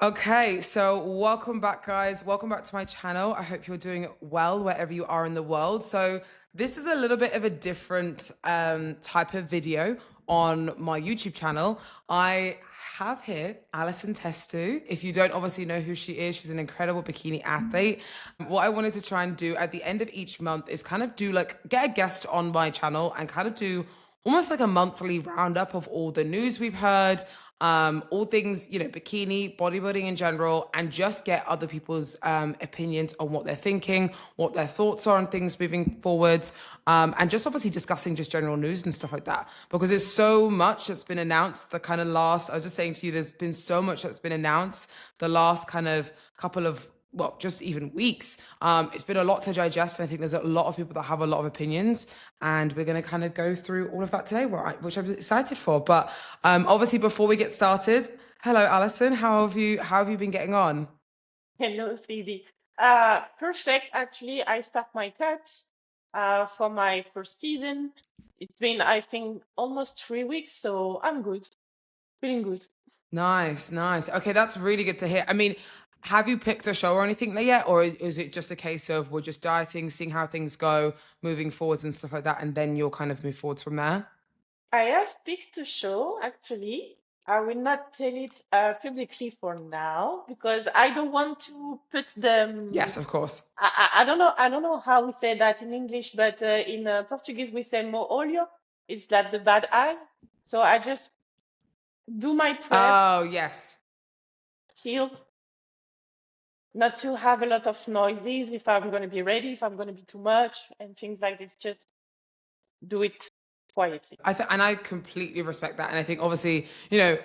Okay, so welcome back, guys. Welcome back to my channel. I hope you're doing well wherever you are in the world. So this is a little bit of a different type of video on my YouTube channel. I have here Alison Testu. If you don't obviously know who she is, she's an incredible bikini athlete. What I wanted to try and do at the end of each month is kind of do get a guest on my channel and kind of do almost like a monthly roundup of all the news we've heard, all things, bikini, bodybuilding in general, and just get other people's opinions on what they're thinking, what their thoughts are on things moving forwards, and just obviously discussing just general news and stuff like that. Because there's so much that's been announced. I was just saying to you, there's been so much that's been announced the last kind of couple of well, just even weeks. It's been a lot to digest, and I think there's a lot of people that have a lot of opinions, and we're going to kind of go through all of that today, which I'm excited for. But obviously, before we get started, hello, Alison. How have you been getting on? Hello, Phoebe. Perfect. Actually, I start my cuts for my first season. It's been, I think, almost 3 weeks, so I'm good, feeling good. Nice, nice. Okay, that's really good to hear. I mean, have you picked a show or anything there yet, or is it just a case of we're just dieting, seeing how things go, moving forwards and stuff like that, and then you'll kind of move forwards from there? I have picked a show, actually. I will not tell it publicly for now because I don't want to put them. Yes, of course. I don't know how we say that in English, but in Portuguese we say mo olho. It's like the bad eye. So I just do my prep, Oh, yes. chill, not to have a lot of noises if I'm going to be ready, if I'm going to be too much, and things like this. Just do it quietly. And I completely respect that. And I think obviously,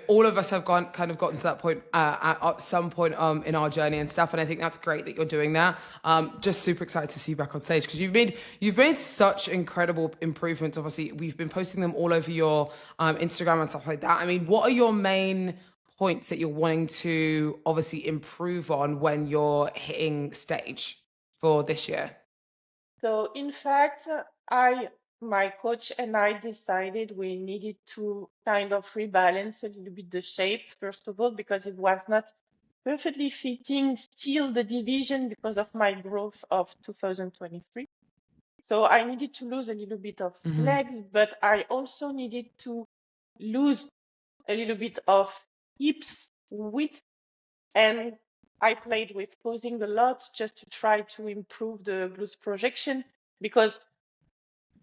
all of us have gotten to that point at some point in our journey and stuff. And I think that's great that you're doing that. Just super excited to see you back on stage because you've made such incredible improvements. Obviously, we've been posting them all over your Instagram and stuff like that. I mean, what are your main points that you're wanting to obviously improve on when you're hitting stage for this year? So in fact, my coach and I decided we needed to kind of rebalance a little bit the shape, first of all, because it was not perfectly fitting still the division because of my growth of 2023. So I needed to lose a little bit of legs, but I also needed to lose a little bit of hips width, and I played with posing a lot just to try to improve the glutes projection because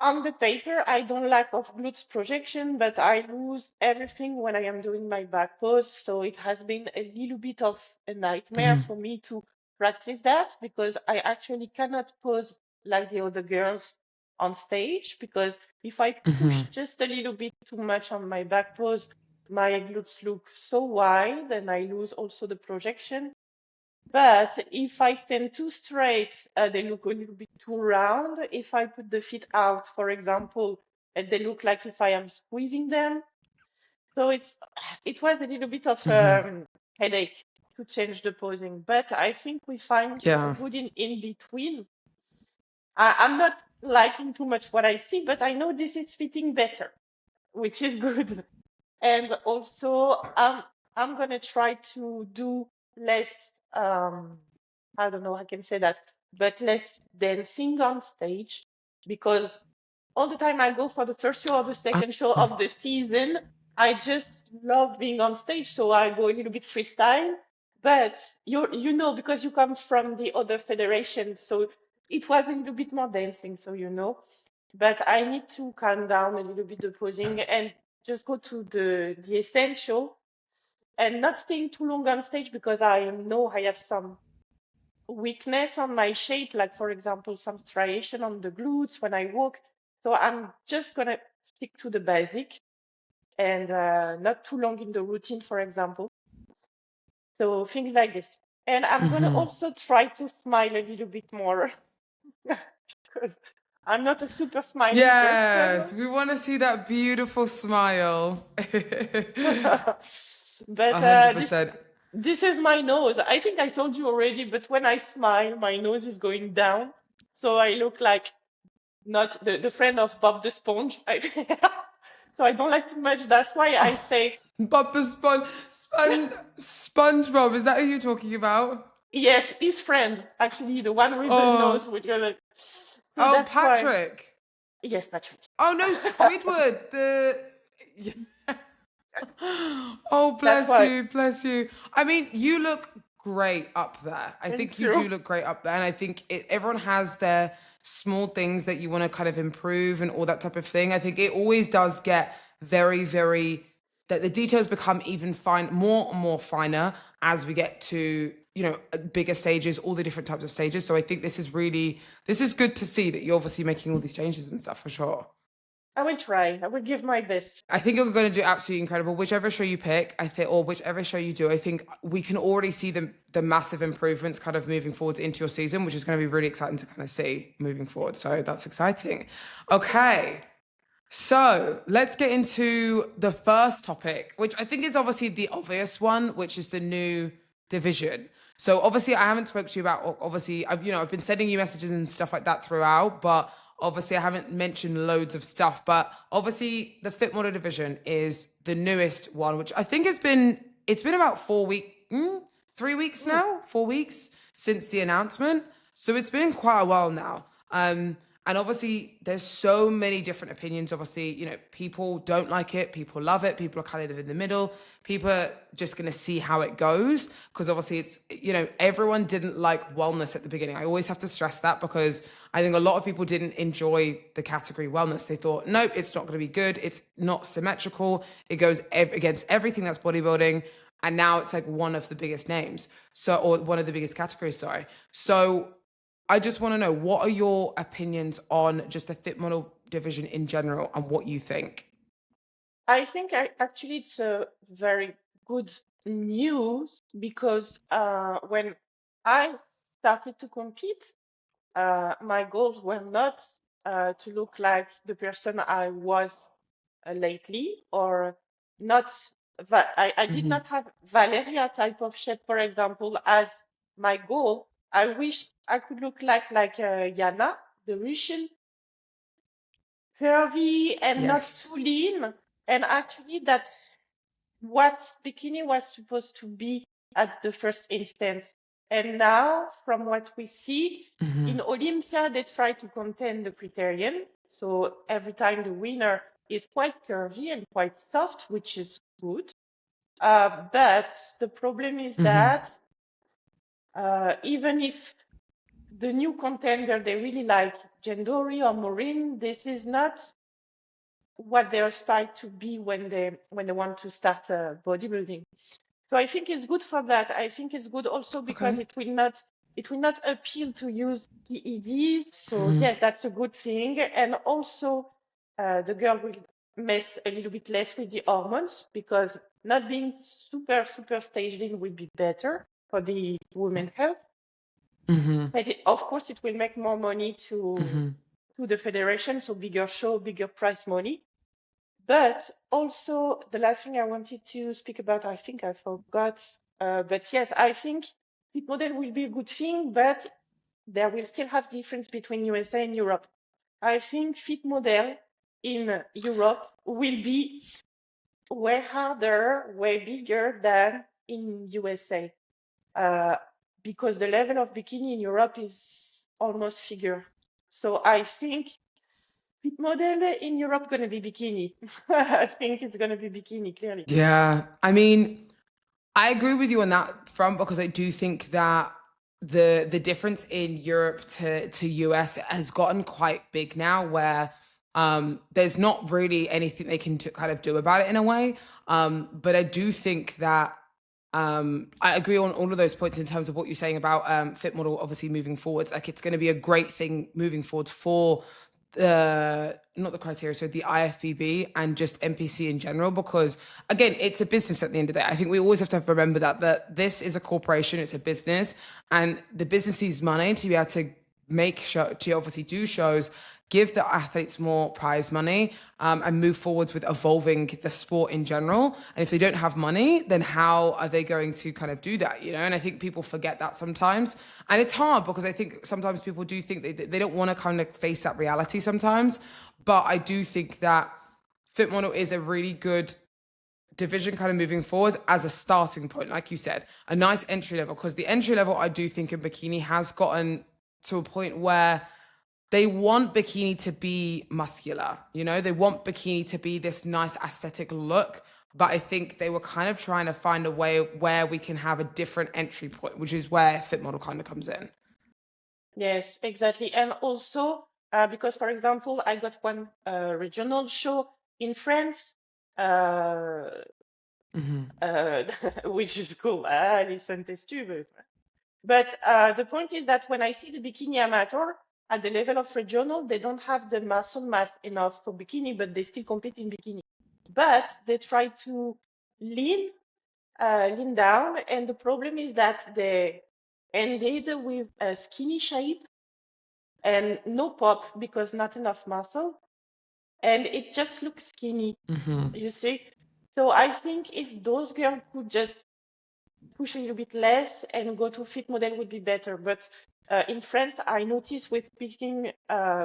on the paper I don't lack of glutes projection, but I lose everything when I am doing my back pose. So it has been a little bit of a nightmare for me to practice that because I actually cannot pose like the other girls on stage because if I push just a little bit too much on my back pose, my glutes look so wide and I lose also the projection. But if I stand too straight, they look a little bit too round. If I put the feet out, for example, they look like if I am squeezing them. So it was a little bit of headache to change the posing, but I think we find a Yeah. good in between. I'm not liking too much what I see, but I know this is fitting better, which is good. And also, I'm gonna try to do less. I don't know how I can say that, but less dancing on stage because all the time I go for the first show or the second show of the season, I just love being on stage, so I go a little bit freestyle. But you know because you come from the other federation, so it was a little bit more dancing, so you know. But I need to calm down a little bit the posing and just go to the essential and not staying too long on stage because I know I have some weakness on my shape, like for example, some striation on the glutes when I walk. So I'm just gonna stick to the basic and not too long in the routine, for example. So things like this. And I'm gonna also try to smile a little bit more because I'm not a super smiling Yes, person. we want to see that beautiful smile. But 100%. this is my nose. I think I told you already, but when I smile, my nose is going down. So I look like not the friend of Bob the Sponge. So I don't like too much. That's why I say, Bob the SpongeBob, is that who you're talking about? yes, his friend, actually, the one with the nose, Oh, which are like, so oh, that's why. Patrick. Yes, Patrick. Oh no, Squidward. Oh, That's bless why. you, bless you. I mean, you look great up there. I think Thank you you. do look great up there, and I think everyone has their small things that you want to kind of improve and all that type of thing. I think it always does get very, very that the details become even more and more finer as we get to bigger stages, all the different types of stages. So I think this is good to see that you're obviously making all these changes and stuff for sure. I will try. I will give my best. I think you're going to do absolutely incredible. Whichever show you pick, I think, or whichever show you do, I think we can already see the massive improvements kind of moving forwards into your season, which is going to be really exciting to kind of see moving forward. So that's exciting. Okay. So let's get into the first topic, which I think is obviously the obvious one, which is the new division. So obviously I haven't spoke to you about, obviously I've been sending you messages and stuff like that throughout, but obviously I haven't mentioned loads of stuff. But obviously the fit model division is the newest one, which I think it's been about 3 weeks now, 4 weeks since the announcement. So it's been quite a while now. And obviously, there's so many different opinions. Obviously, people don't like it, people love it, people are kind of in the middle. People are just going to see how it goes because obviously it's, everyone didn't like wellness at the beginning. I always have to stress that because I think a lot of people didn't enjoy the category wellness. They thought, nope, it's not going to be good. It's not symmetrical. It goes against everything that's bodybuilding. And now it's like one of the biggest names. Or one of the biggest categories, sorry. So I just want to know, what are your opinions on just the fit model division in general and what you think? I think actually it's a very good news because when I started to compete, my goals were not to look like the person I was lately, or not. I did Mm-hmm. not have Valeria type of shape, for example, as my goal. I wish I could look like Yana, the Russian, curvy and not Yes. too lean. And actually, that's what bikini was supposed to be at the first instance. And now, from what we see Mm-hmm. in Olympia, they try to contain the criterion. So every time the winner is quite curvy and quite soft, which is good. But the problem is Mm-hmm. that even if the new contender, they really like Gendori or Maureen, this is not what they aspire to be when they want to start bodybuilding. So I think it's good for that. I think it's good also because Okay. it will not appeal to use PEDs. So Mm-hmm. yes, that's a good thing. And also the girl will mess a little bit less with the hormones because not being super staged in will be better for the women health. Mm-hmm. And of course, it will make more money Mm-hmm. to the federation, so bigger show, bigger prize money. But also, the last thing I wanted to speak about, I think I forgot. But yes, I think fit model will be a good thing, but there will still have difference between USA and Europe. I think fit model in Europe will be way harder, way bigger than in USA, because the level of bikini in Europe is almost figure. So I think fit model in Europe going to be bikini. I think it's going to be bikini, clearly. Yeah. I mean, I agree with you on that front because I do think that the difference in Europe to US has gotten quite big now, where there's not really anything they can kind of do about it in a way. But I do think that I agree on all of those points in terms of what you're saying about fit model, obviously moving forwards. Like it's going to be a great thing moving forward for the not the criteria, so the IFBB and just NPC in general, because again, it's a business at the end of the day. I think we always have to remember that this is a corporation, it's a business, and the business needs money to be able to to obviously do shows, give the athletes more prize money, and move forwards with evolving the sport in general. And if they don't have money, then how are they going to kind of do that, And I think people forget that sometimes. And it's hard because I think sometimes people do think they don't want to kind of face that reality sometimes. But I do think that fit model is a really good division kind of moving forward as a starting point, like you said, a nice entry level, because the entry level I do think in bikini has gotten to a point where they want bikini to be muscular, you know, they want bikini to be this nice aesthetic look. But I think they were kind of trying to find a way where we can have a different entry point, which is where fit model kind of comes in. Yes, exactly. And also, because, for example, I got one regional show in France, which is cool. Alison, t'es-tu? But the point is that when I see the bikini amateur at the level of regional, they don't have the muscle mass enough for bikini, but they still compete in bikini. But they try to lean down, and the problem is that they ended with a skinny shape and no pop because not enough muscle, and it just looks skinny, you see. So I think if those girls could just push a little bit less and go to fit model would be better. But in France, I noticed with speaking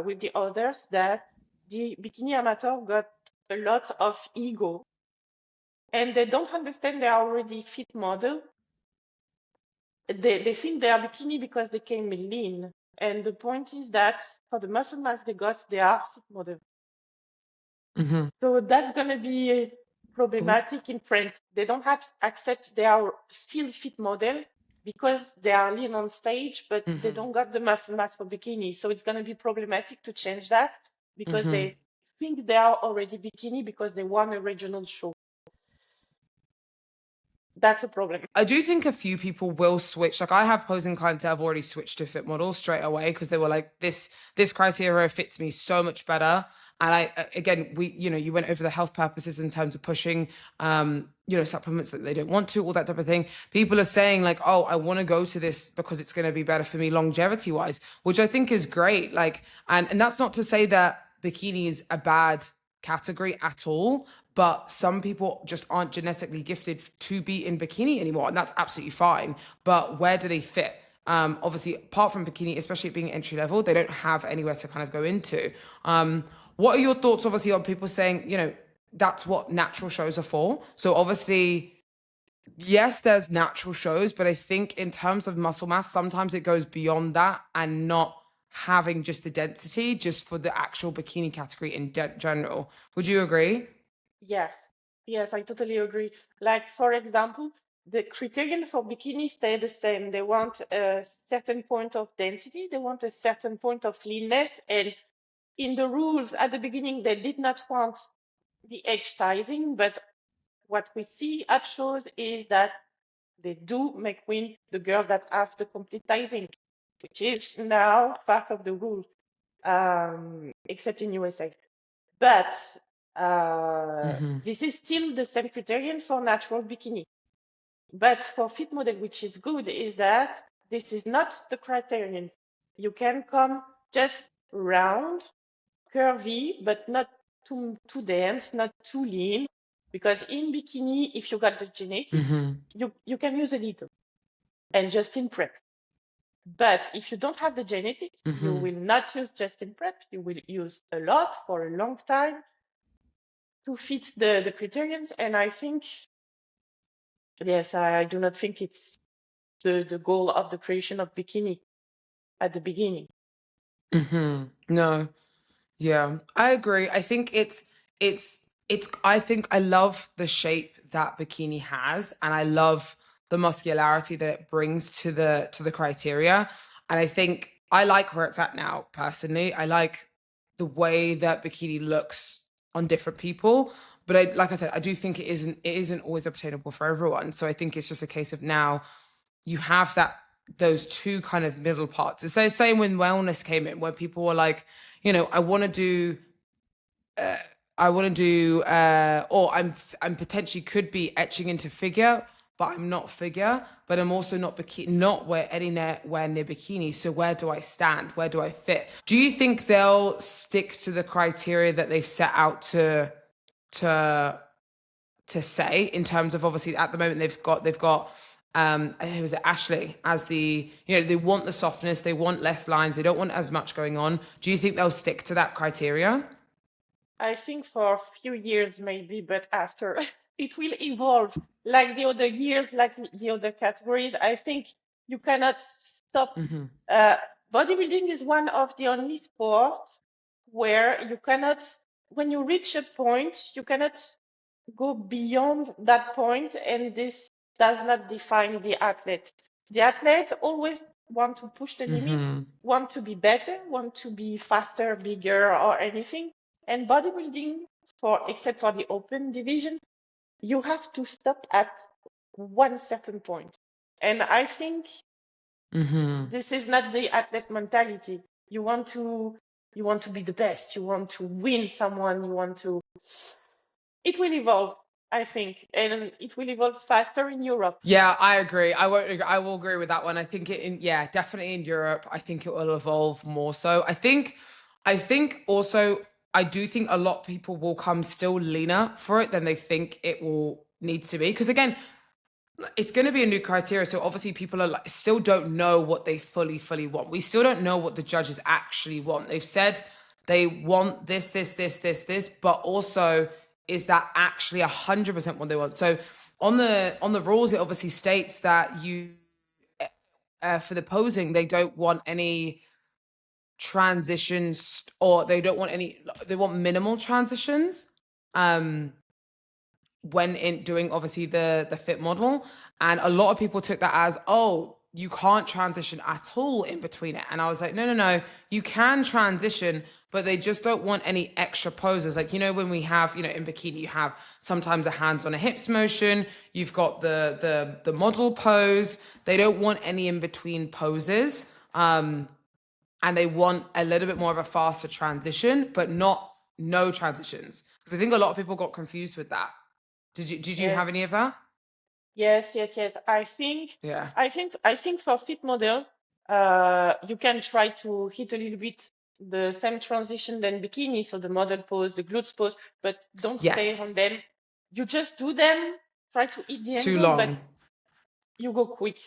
with the others that the bikini amateur got a lot of ego, and they don't understand they are already fit model. They think they are bikini because they came lean. And the point is that for the muscle mass they got, they are fit model. So that's going to be problematic in France. They don't have to accept they are still fit model because they are lean on stage, but they don't got the muscle mass for bikini. So it's going to be problematic to change that because they think they are already bikini because they won a regional show. That's a problem. I do think a few people will switch. Like I have posing clients that have already switched to fit models straight away because they were like, this criteria fits me so much better. And you went over the health purposes in terms of pushing, supplements that they don't want to, all that type of thing. People are saying like, oh, I want to go to this because it's going to be better for me longevity wise, which I think is great. Like, and that's not to say that bikini is a bad category at all, but some people just aren't genetically gifted to be in bikini anymore, and that's absolutely fine. But where do they fit? Obviously, apart from bikini, especially being entry level, they don't have anywhere to kind of go into. What are your thoughts, obviously, on people saying, that's what natural shows are for? So obviously, yes, there's natural shows, but I think in terms of muscle mass, sometimes it goes beyond that and not having just the density just for the actual bikini category in general. Would you agree? Yes, I totally agree. Like, for example, the criterion for bikini stay the same. They want a certain point of density, they want a certain point of leanness, and in the rules at the beginning, they did not want the edge sizing, but what we see at shows is that they do make win the girls that have the complete sizing, which is now part of the rule, except in USA. But this is still the same criterion for natural bikini. But for fit model, which is good, is that this is not the criterion. You can come just round, curvy, but not too dense, not too lean. Because in bikini, if you got the genetic, you can use a little and just in prep. But if you don't have the genetic, you will not use just in prep. You will use a lot for a long time to fit the criterions. And I think, yes, I do not think it's the goal of the creation of bikini at the beginning. No. Yeah, I agree. I think I think I love the shape that bikini has, and I love the muscularity that it brings to the criteria. And I think I like where it's at now, personally. I like the way that bikini looks on different people. But like I said, I do think it isn't always obtainable for everyone. So I think it's just a case of now you have those two kind of middle parts. It's the same when wellness came in, where people were like, I want to do, or I'm potentially could be etching into figure, but I'm not figure, but I'm also not anywhere near bikini. So where do I stand? Where do I fit? Do you think they'll stick to the criteria that they've set out to say, in terms of, obviously at the moment they've got who was it, Ashley, as the, they want the softness, they want less lines, they don't want as much going on. Do you think they'll stick to that criteria? I think for a few years maybe, but after it will evolve like the other years, like the other categories. I think you cannot stop. Hmm. Uh, Bodybuilding is one of the only sports where you cannot, when you reach a point, you cannot go beyond that point, and this does not define the athlete. The athlete always want to push the limits, Hmm. want to be better, want to be faster, bigger, or anything. And bodybuilding, for except for the open division, you have to stop at one certain point. And I think Hmm. this is not the athlete mentality. You want to be the best. You want to win someone. You want to. It will evolve, I think, and it will evolve faster in Europe. Yeah, I agree. I won't agree. I will agree with that one. I think yeah, definitely in Europe, I think it will evolve more so. I think also, I do think a lot of people will come still leaner for it than they think it will needs to be. Because again, it's going to be a new criteria. So obviously people are like, still don't know what they fully want. We still don't know what the judges actually want. They've said they want this, but also, is that actually 100% what they want? So on the rules, it obviously states that you, for the posing, they don't want any transitions, or they don't want any, they want minimal transitions. When in doing obviously the fit model, and a lot of people took that as, oh, you can't transition at all in between it. And I was like, no, you can transition, but they just don't want any extra poses. Like, when we have, in bikini, you have sometimes a hands on a hips motion, you've got the model pose. They don't want any in between poses. And they want a little bit more of a faster transition, but not no transitions, because I think a lot of people got confused with that. Did you have Yes, any of that? yes. Yeah. I think for fit model, you can try to hit a little bit the same transition than bikini, so the model pose, the glutes pose, but don't stay on Yes. them. You just do them, try to hit the Too angle, but long. you go quick.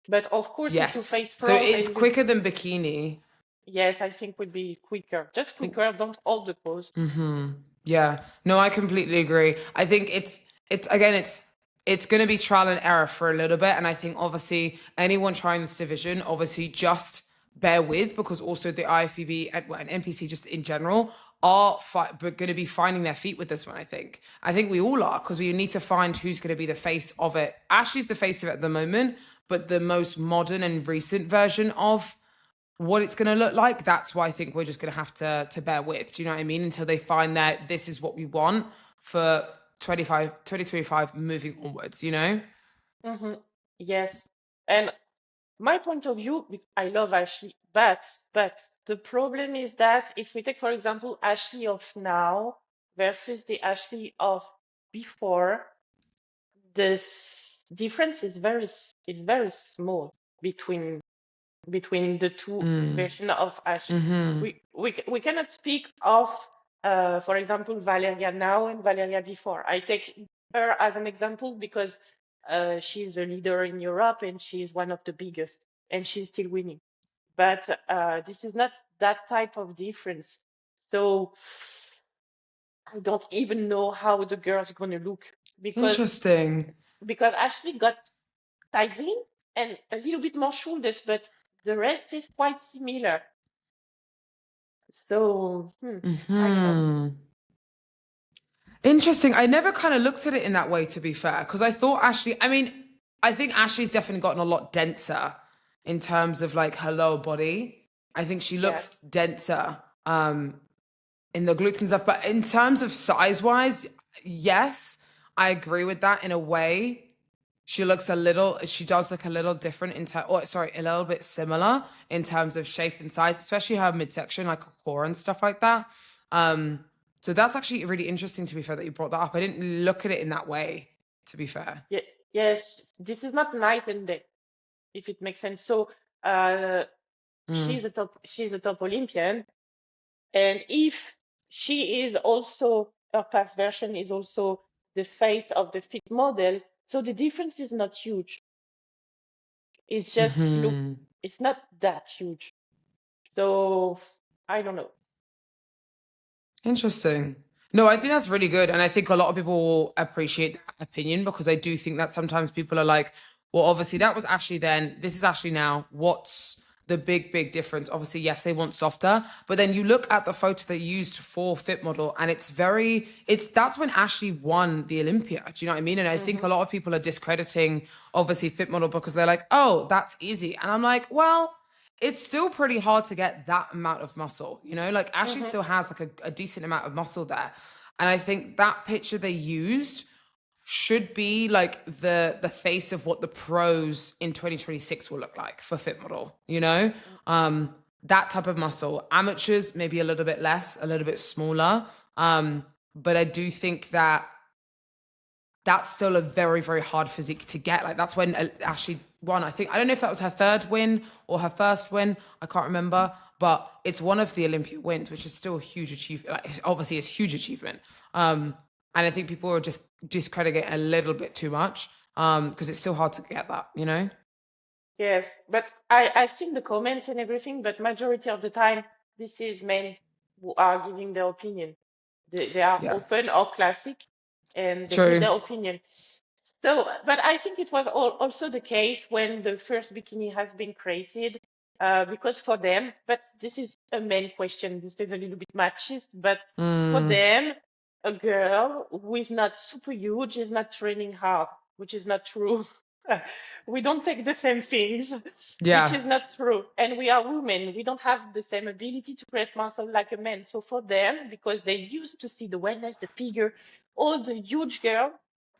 But of course, if you Yes. face So front a it's little, quicker than bikini. yes, I think would be quicker. Just quicker, don't hold the pose. Yeah. No, I completely agree. I think it's again it's going to be trial and error for a little bit, and I think obviously anyone trying this division, obviously just bear with, because also the IFBB and NPC just in general are going to be finding their feet with this one. I think we all are, because we need to find who's going to be the face of it. Ashley's the face of it at the moment, but the most modern and recent version of what it's going to look like, that's why I think we're just going to have to bear with. Do you know what I mean? Until they find that this is what we want for 2025 moving onwards. Hmm. Yes. And my point of view, I love Ashley, but the problem is that if we take, for example, Ashley of now versus the Ashley of before, this difference is very small between the two versions of Ashley. We cannot speak of, for example, Valeria now and Valeria before. I take her as an example because she's a leader in Europe and she's one of the biggest, and she's still winning. But this is not that type of difference. So I don't even know how the girl's gonna look because Interesting. Ashley got thighs in and a little bit more shoulders, but the rest is quite similar. So, I don't know. Interesting. I never kind of looked at it in that way, to be fair, because I thought Ashley, I mean, I think Ashley's definitely gotten a lot denser in terms of like her lower body. I think she looks Yes. denser in the glutes and stuff. But in terms of size wise, yes, I agree with that in a way. She does look a little different a little bit similar in terms of shape and size, especially her midsection, like her core and stuff like that. So that's actually really interesting, to be fair, that you brought that up. I didn't look at it in that way, to be fair. Yes, this is not night and day, if it makes sense. So, uh, she's a top Olympian, and if she is also, her past version is also the face of the fit model, so the difference is not huge. It's just it's not that huge. So I don't know. Interesting. No, I think that's really good. And I think a lot of people will appreciate that opinion because I do think that sometimes people are like, well, obviously that was Ashley then, this is Ashley now. What's the big difference? Obviously, yes, they want softer, but then you look at the photo they used for Fit Model and that's when Ashley won the Olympia. Do you know what I mean? And I think Hmm. a lot of people are discrediting obviously Fit Model because they're like, oh, that's easy. And I'm like, well, it's still pretty hard to get that amount of muscle, you know? Like Ashley Hmm. still has like a decent amount of muscle there. And I think that picture they used should be like the face of what the pros in 2026 will look like for Fit Model, you know? That type of muscle. Amateurs, maybe a little bit less, a little bit smaller. But I do think that that's still a very hard physique to get. Like that's when Ashley won. I think I don't know if that was her third win or her first win. I can't remember, but it's one of the Olympia wins, which is still a huge achievement. Like, obviously, it's a huge achievement. And I think people are just discrediting it a little bit too much because it's still hard to get that. You know? Yes, but I've seen the comments and everything, but majority of the time, this is men who are giving their opinion. They are Yeah. open or classic, and they give True. their opinion. So, but I think it was also the case when the first bikini has been created, because for them, but this is a main question. This is a little bit machist, but for Mm, them, a girl who is not super huge is not training hard, which is not true. We don't take the same things, which yeah. is not true. And we are women. We don't have the same ability to create muscle like a man. So for them, because they used to see the wellness, the figure, all the huge girl,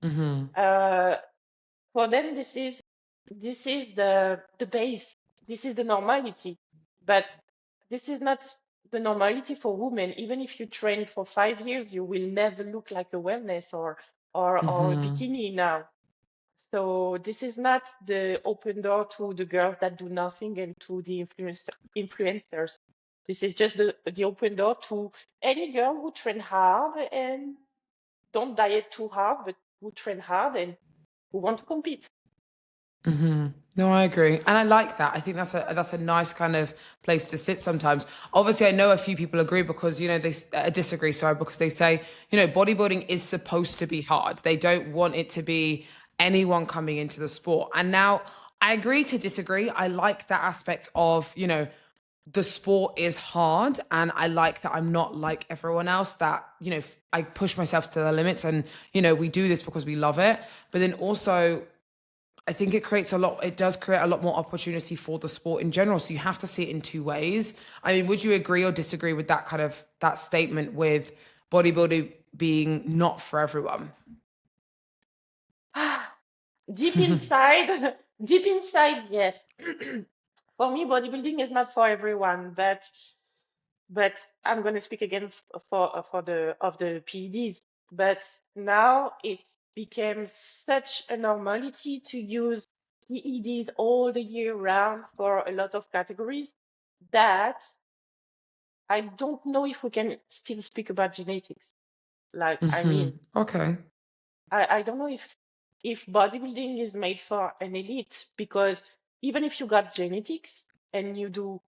Mm-hmm. uh, for them this is the base. This is the normality. But this is not the normality for women. Even if you train for 5 years, you will never look like a wellness or a Mm-hmm. bikini now. So this is not the open door to the girls that do nothing and to the influencers. This is just the open door to any girl who train hard and don't diet too hard, but who train hard and who want to compete. Mm-hmm. No, I agree, and I like that. I think that's a nice kind of place to sit sometimes. Obviously, I know a few people agree because they disagree. Sorry, because they say bodybuilding is supposed to be hard. They don't want it to be anyone coming into the sport. And now I agree to disagree. I like that aspect of the sport is hard, and I like that I'm not like everyone else. That I push myself to the limits, and we do this because we love it. But then also I think it does create a lot more opportunity for the sport in general. So you have to see it in two ways. I mean, would you agree or disagree with that statement with bodybuilding being not for everyone? Deep inside, deep inside, yes. For me, bodybuilding is not for everyone, but I'm going to speak again for the PEDs. But now it became such a normality to use PEDs all the year round for a lot of categories that I don't know if we can still speak about genetics. Like, I Hmm. mean, Okay. I don't know if bodybuilding is made for an elite, because even if you got genetics and you do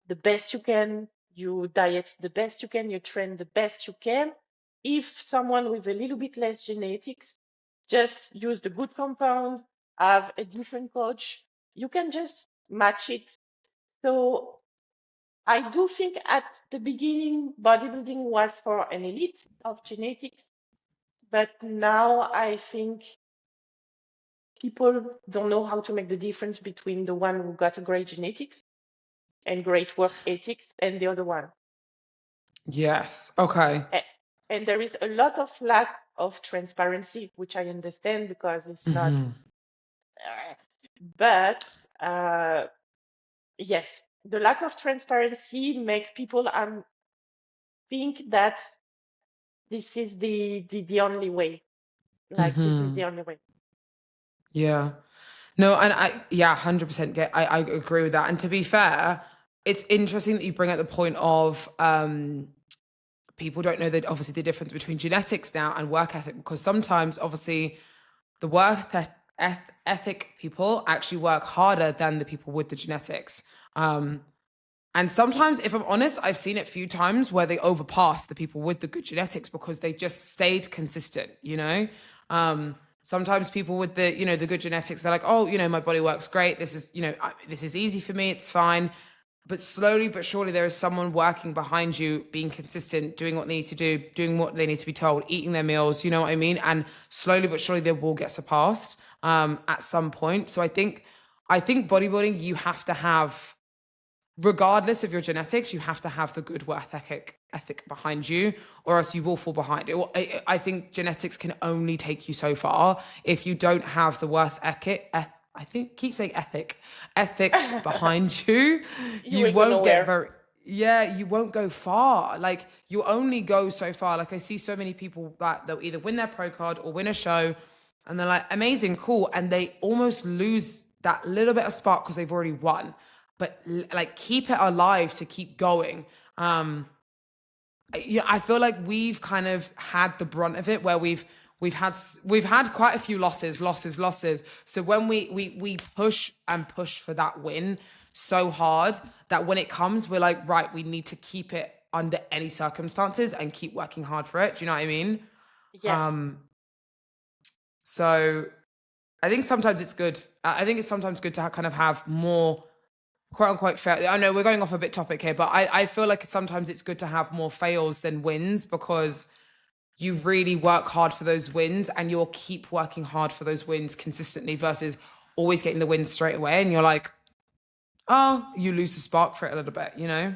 the best you can, you diet the best you can, you train the best you can, if someone with a little bit less genetics just use the good compound, have a different coach, you can just match it. So I do think at the beginning bodybuilding was for an elite of genetics, but now I think people don't know how to make the difference between the one who got a great genetics and great work ethics and the other one. Yes. Okay. And there is a lot of lack of transparency, which I understand because it's not. Hmm. But yes, the lack of transparency make people think that this is the only way. Like this is Hmm. the only way. Yeah. No, and 100% I agree with that. And to be fair, it's interesting that you bring up the point of people don't know that obviously the difference between genetics now and work ethic, because sometimes obviously the ethic people actually work harder than the people with the genetics. And sometimes, if I'm honest, I've seen it a few times where they overpass the people with the good genetics because they just stayed consistent, you know? Sometimes people with the, you know, the good genetics, they're like, oh, you know, my body works great. This is, you know, this is easy for me. It's fine. But slowly but surely there is someone working behind you, being consistent, doing what they need to do, doing what they need to be told, eating their meals, you know what I mean? And slowly but surely they will get surpassed at some point. So I think bodybuilding, you have to have, regardless of your genetics, you have to have the good work ethic behind you, or else you will fall behind. I think genetics can only take you so far. If you don't have the worth ethic, I think keep saying ethics behind you, You you will go won't get nowhere. very, yeah, you won't go far. Like you only go so far. Like I see so many people that they'll either win their pro card or win a show and they're like, amazing, cool. And they almost lose that little bit of spark because they've already won. But like keep it alive to keep going. Yeah, I feel like we've kind of had the brunt of it where we've had quite a few losses. So when we push and push for that win so hard that when it comes, we're like, right, we need to keep it under any circumstances and keep working hard for it. Do you know what I mean? Yes. So I think sometimes it's good. I think it's sometimes good to kind of have more quote unquote fail. I know we're going off a bit topic here, but I feel like sometimes it's good to have more fails than wins because you really work hard for those wins and you'll keep working hard for those wins consistently versus always getting the wins straight away. And you're like, oh, you lose the spark for it a little bit, you know?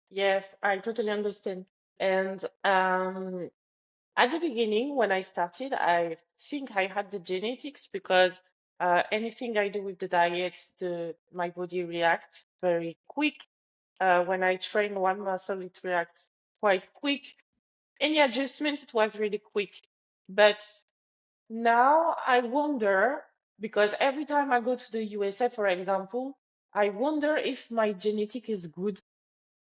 Yes, I totally understand. And at the beginning, when I started, I think I had the genetics because anything I do with the diets, my body reacts very quick. When I train one muscle, it reacts quite quick. Any adjustment, it was really quick. But now I wonder, because every time I go to the USA, for example, I wonder if my genetic is good,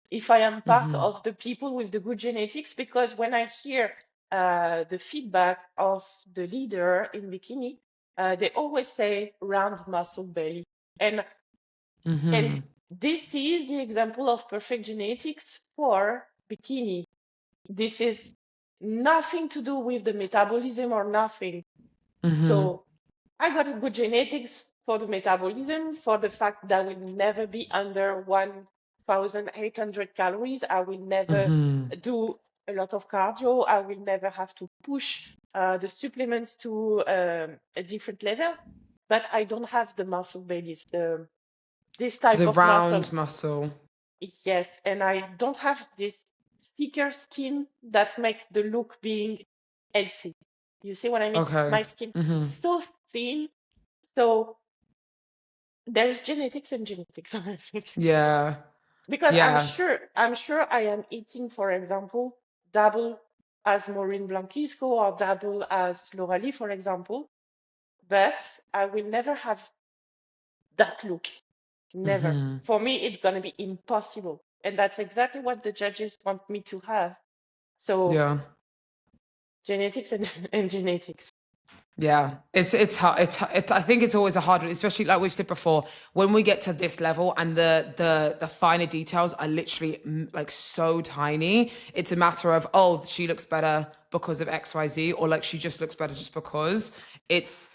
if I am part Mm-hmm. of the people with the good genetics, because when I hear the feedback of the leader in bikini, they always say round muscle belly. And Mm-hmm. and this is the example of perfect genetics for bikini. This is nothing to do with the metabolism or nothing. Mm-hmm. So I got a good genetics for the metabolism, for the fact that I will never be under 1,800 calories. I will never Mm-hmm. do a lot of cardio. I will never have to push the supplements to a different level. But I don't have the muscle bellies, this type The of muscle. round muscle. Yes, and I don't have this thicker skin that make the look being healthy. You see what I mean? Okay. My skin is Mm-hmm. so thin. So there is genetics and genetics, I think. Yeah. Because Yeah. I'm sure I am eating, for example, double as Maureen Blanquisco or double as Lauralie, for example, but I will never have that look. Never. Mm-hmm. For me, it's gonna be impossible. And that's exactly what the judges want me to have. So Yeah. genetics and genetics. Yeah, it's hard. It's I think it's always a hard one, especially like we've said before. When we get to this level and the finer details are literally like so tiny, it's a matter of, oh, she looks better because of XYZ, or like she just looks better just because it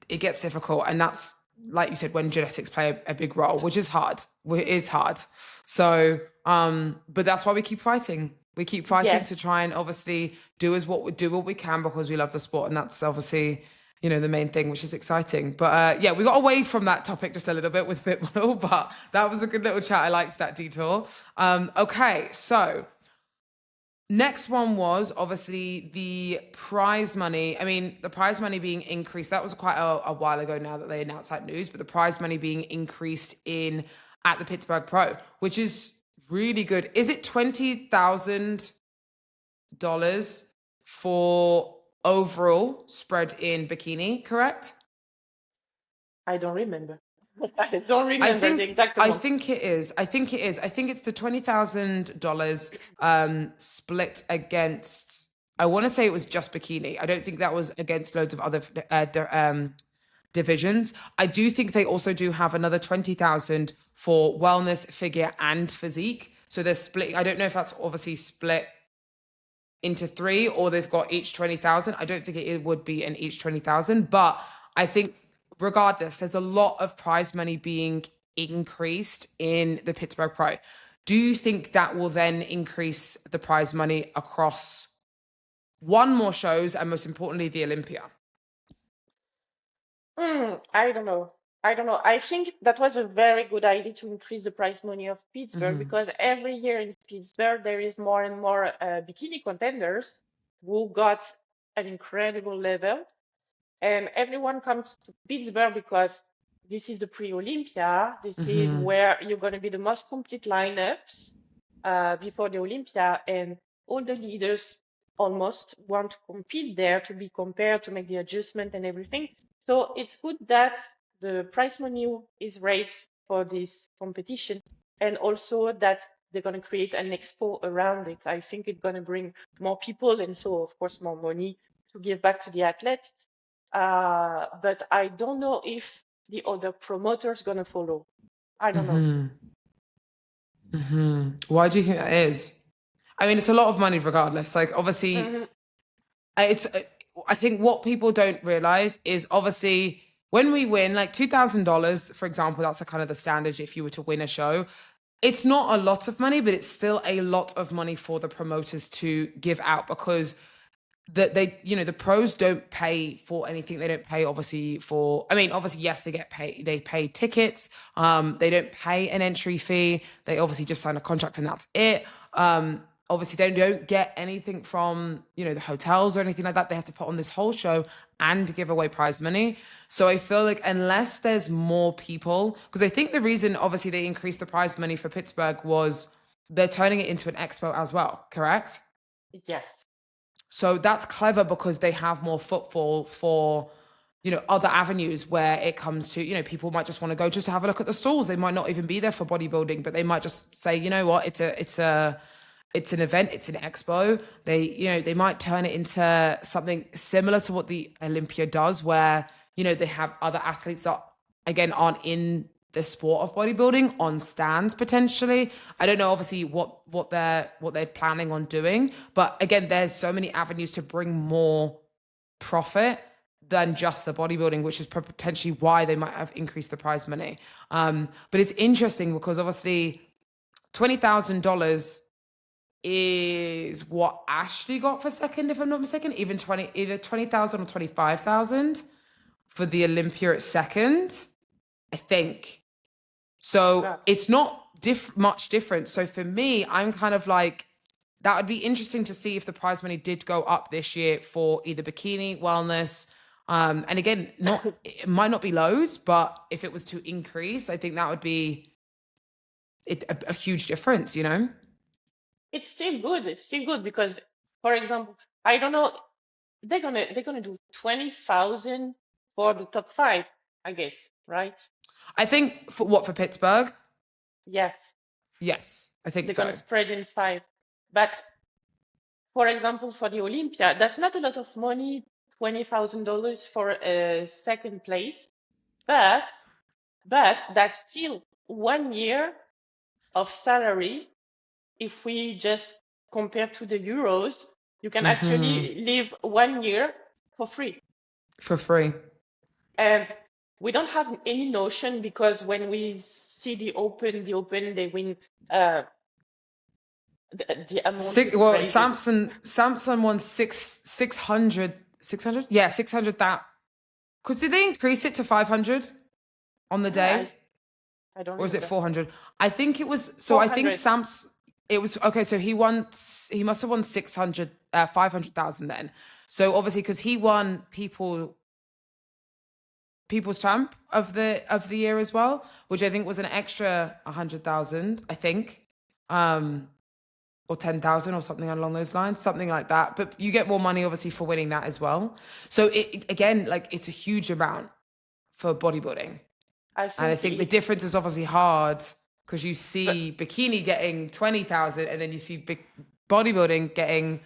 gets difficult, and that's like you said when genetics play a big role, which is hard. It is hard. So, but that's why we keep fighting. We keep fighting to Yes. try and obviously do what we can because we love the sport, and that's obviously, you know, the main thing, which is exciting. But yeah, we got away from that topic just a little bit with Fit Model, but that was a good little chat. I liked that detour. Okay, so next one was obviously the prize money. I mean, the prize money being increased. That was quite a while ago now that they announced that news, but the prize money being increased in at the Pittsburgh Pro, which is really good. Is it $20,000 for overall spread in bikini, correct? I don't remember. I don't I remember the think exact I amount. think it is. I think it is. I think it's the $20,000 split against. I want to say it was just bikini. I don't think that was against loads of other divisions. I do think they also do have another 20,000 for wellness, figure, and physique. So they're splitting. I don't know if that's obviously split into three or they've got each 20,000. I don't think it would be in each 20,000, but I think regardless, there's a lot of prize money being increased in the Pittsburgh Pro. Do you think that will then increase the prize money across one, more shows, and most importantly, the Olympia? I don't know. I don't know. I think that was a very good idea to increase the prize money of Pittsburgh because every year in Pittsburgh there is more and more bikini contenders who got an incredible level, and everyone comes to Pittsburgh because this is the pre-Olympia. This is where you're going to be the most complete lineups before the Olympia, and all the leaders almost want to compete there to be compared, to make the adjustment and everything. So it's good that the prize money is raised for this competition, and also that they're going to create an expo around it. I think it's going to bring more people, and so of course more money to give back to the athletes. But I don't know if the other promoters going to follow. I don't know. Why do you think that is? I mean, it's a lot of money regardless. Like, obviously, I think what people don't realize is obviously when we win, like $2,000, for example, that's the kind of the standard if you were to win a show. It's not a lot of money, but it's still a lot of money for the promoters to give out because the pros don't pay for anything. They don't pay obviously for, I mean, obviously, yes, they pay tickets. They don't pay an entry fee. They obviously just sign a contract and that's it. Obviously they don't get anything from, the hotels or anything like that. They have to put on this whole show and give away prize money. So I feel like unless there's more people, because I think the reason obviously they increased the prize money for Pittsburgh was they're turning it into an expo as well, correct? Yes. So that's clever because they have more footfall for, other avenues where it comes to, people might just want to go just to have a look at the stalls. They might not even be there for bodybuilding, but they might just say, you know what, it's an event, it's an expo. They might turn it into something similar to what the Olympia does, where, they have other athletes that, again, aren't in the sport of bodybuilding on stands potentially. I don't know, obviously, what they're planning on doing. But again, there's so many avenues to bring more profit than just the bodybuilding, which is potentially why they might have increased the prize money. But it's interesting because obviously $20,000 is what Ashley got for second, if I'm not mistaken, either 20,000 or 25,000 for the Olympia at second, I think. So it's not much different. So for me, I'm kind of like, that would be interesting to see if the prize money did go up this year for either bikini, wellness. And again, it might not be loads, but if it was to increase, I think that would be a huge difference, It's still good. It's still good because, for example, I don't know, they're gonna do 20,000 for the top 5, I guess, right? I think for Pittsburgh? Yes. Yes, I think They're so. gonna spread in 5. But for example, for the Olympia, that's not a lot of money, $20,000 for a second place, but that's still 1 year of salary. If we just compare to the euros, you can actually live 1 year for free. For free. And we don't have any notion because when we see the open, they win the amount. Well, Samson won 600. Yeah, 600. That because did they increase it to 500 on the day? I don't. Or was it 400? I think it was. So 400. I think it was okay. So he must have won 500,000 then. So obviously, because he won People's Champ of the year as well, which I think was an extra 100,000, I think, or 10,000 or something along those lines, something like that. But you get more money obviously for winning that as well. So again, like it's a huge amount for bodybuilding, and I think the difference is obviously hard because you see bikini getting 20,000, and then you see bodybuilding getting,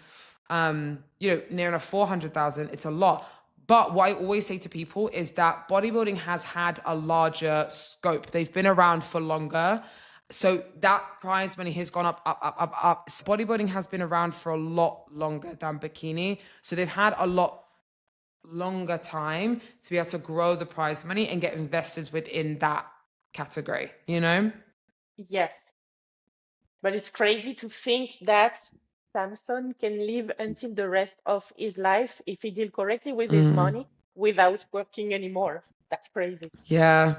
near enough 400,000. It's a lot. But what I always say to people is that bodybuilding has had a larger scope. They've been around for longer. So that prize money has gone up, up, up, up, up. Bodybuilding has been around for a lot longer than bikini. So they've had a lot longer time to be able to grow the prize money and get investors within that category, you know? Yes. But it's crazy to think that Samson can live until the rest of his life if he deal correctly with his money without working anymore. That's crazy. Yeah.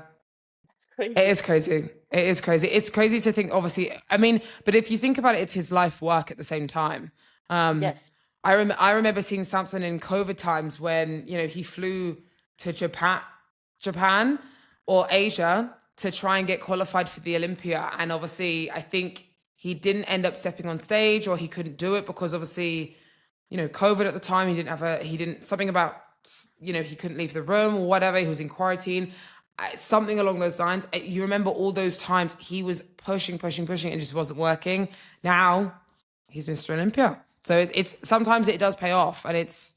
That's It crazy. is crazy. It is crazy. It's crazy to think, obviously. I mean, but if you think about it, it's his life work at the same time. Yes. I remember seeing Samson in COVID times when, you know, he flew to Japan or Asia to try and get qualified for the Olympia. And obviously, I think he didn't end up stepping on stage, or he couldn't do it because obviously, you know, COVID at the time, something about, you know, he couldn't leave the room or whatever. He was in quarantine, something along those lines. You remember all those times he was pushing, and just wasn't working. Now he's Mr. Olympia. So it's sometimes it does pay off, and it's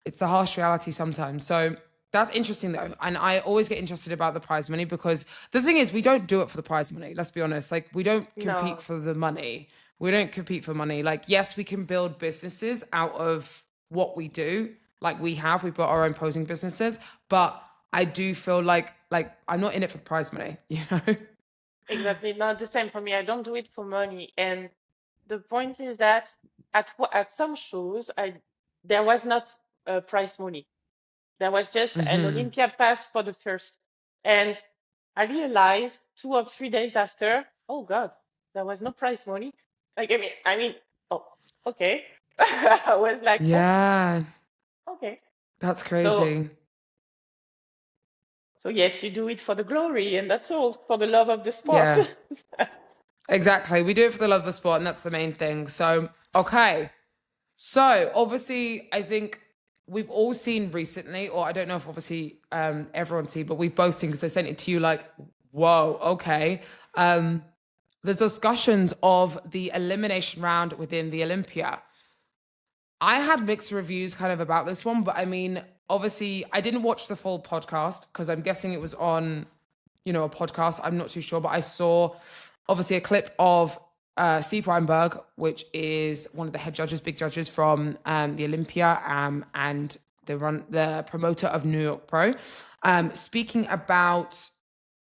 the harsh reality sometimes. So that's interesting though. And I always get interested about the prize money, because the thing is, we don't do it for the prize money. Let's be honest. Like, we don't compete No, for the money. We don't compete for money. Like, yes, we can build businesses out of what we do. Like, we've built our own posing businesses, but I do feel like I'm not in it for the prize money, you know? exactly. Not the same for me. I don't do it for money. And the point is that at some shows, there was not prize money. There was just an Olympia pass for the first. And I realized 2 or 3 days after, oh God, there was no prize money. Like, oh, okay. I was like, oh, Yeah, okay. that's So, crazy. so yes, you do it for the glory, and that's all, for the love of the sport. Yeah. Exactly. We do it for the love of the sport, and that's the main thing. So, okay. So, obviously, I think we've all seen recently, or I don't know if obviously everyone's seen, but we've both seen, because I sent it to you, like, whoa, okay. The discussions of the elimination round within the Olympia. I had mixed reviews kind of about this one, but I mean, obviously, I didn't watch the full podcast because I'm guessing it was on, you know, a podcast. I'm not too sure, but I saw obviously a clip of Steve Weinberg, which is one of the head judges, big judges from the Olympia, and the promoter of New York Pro, speaking about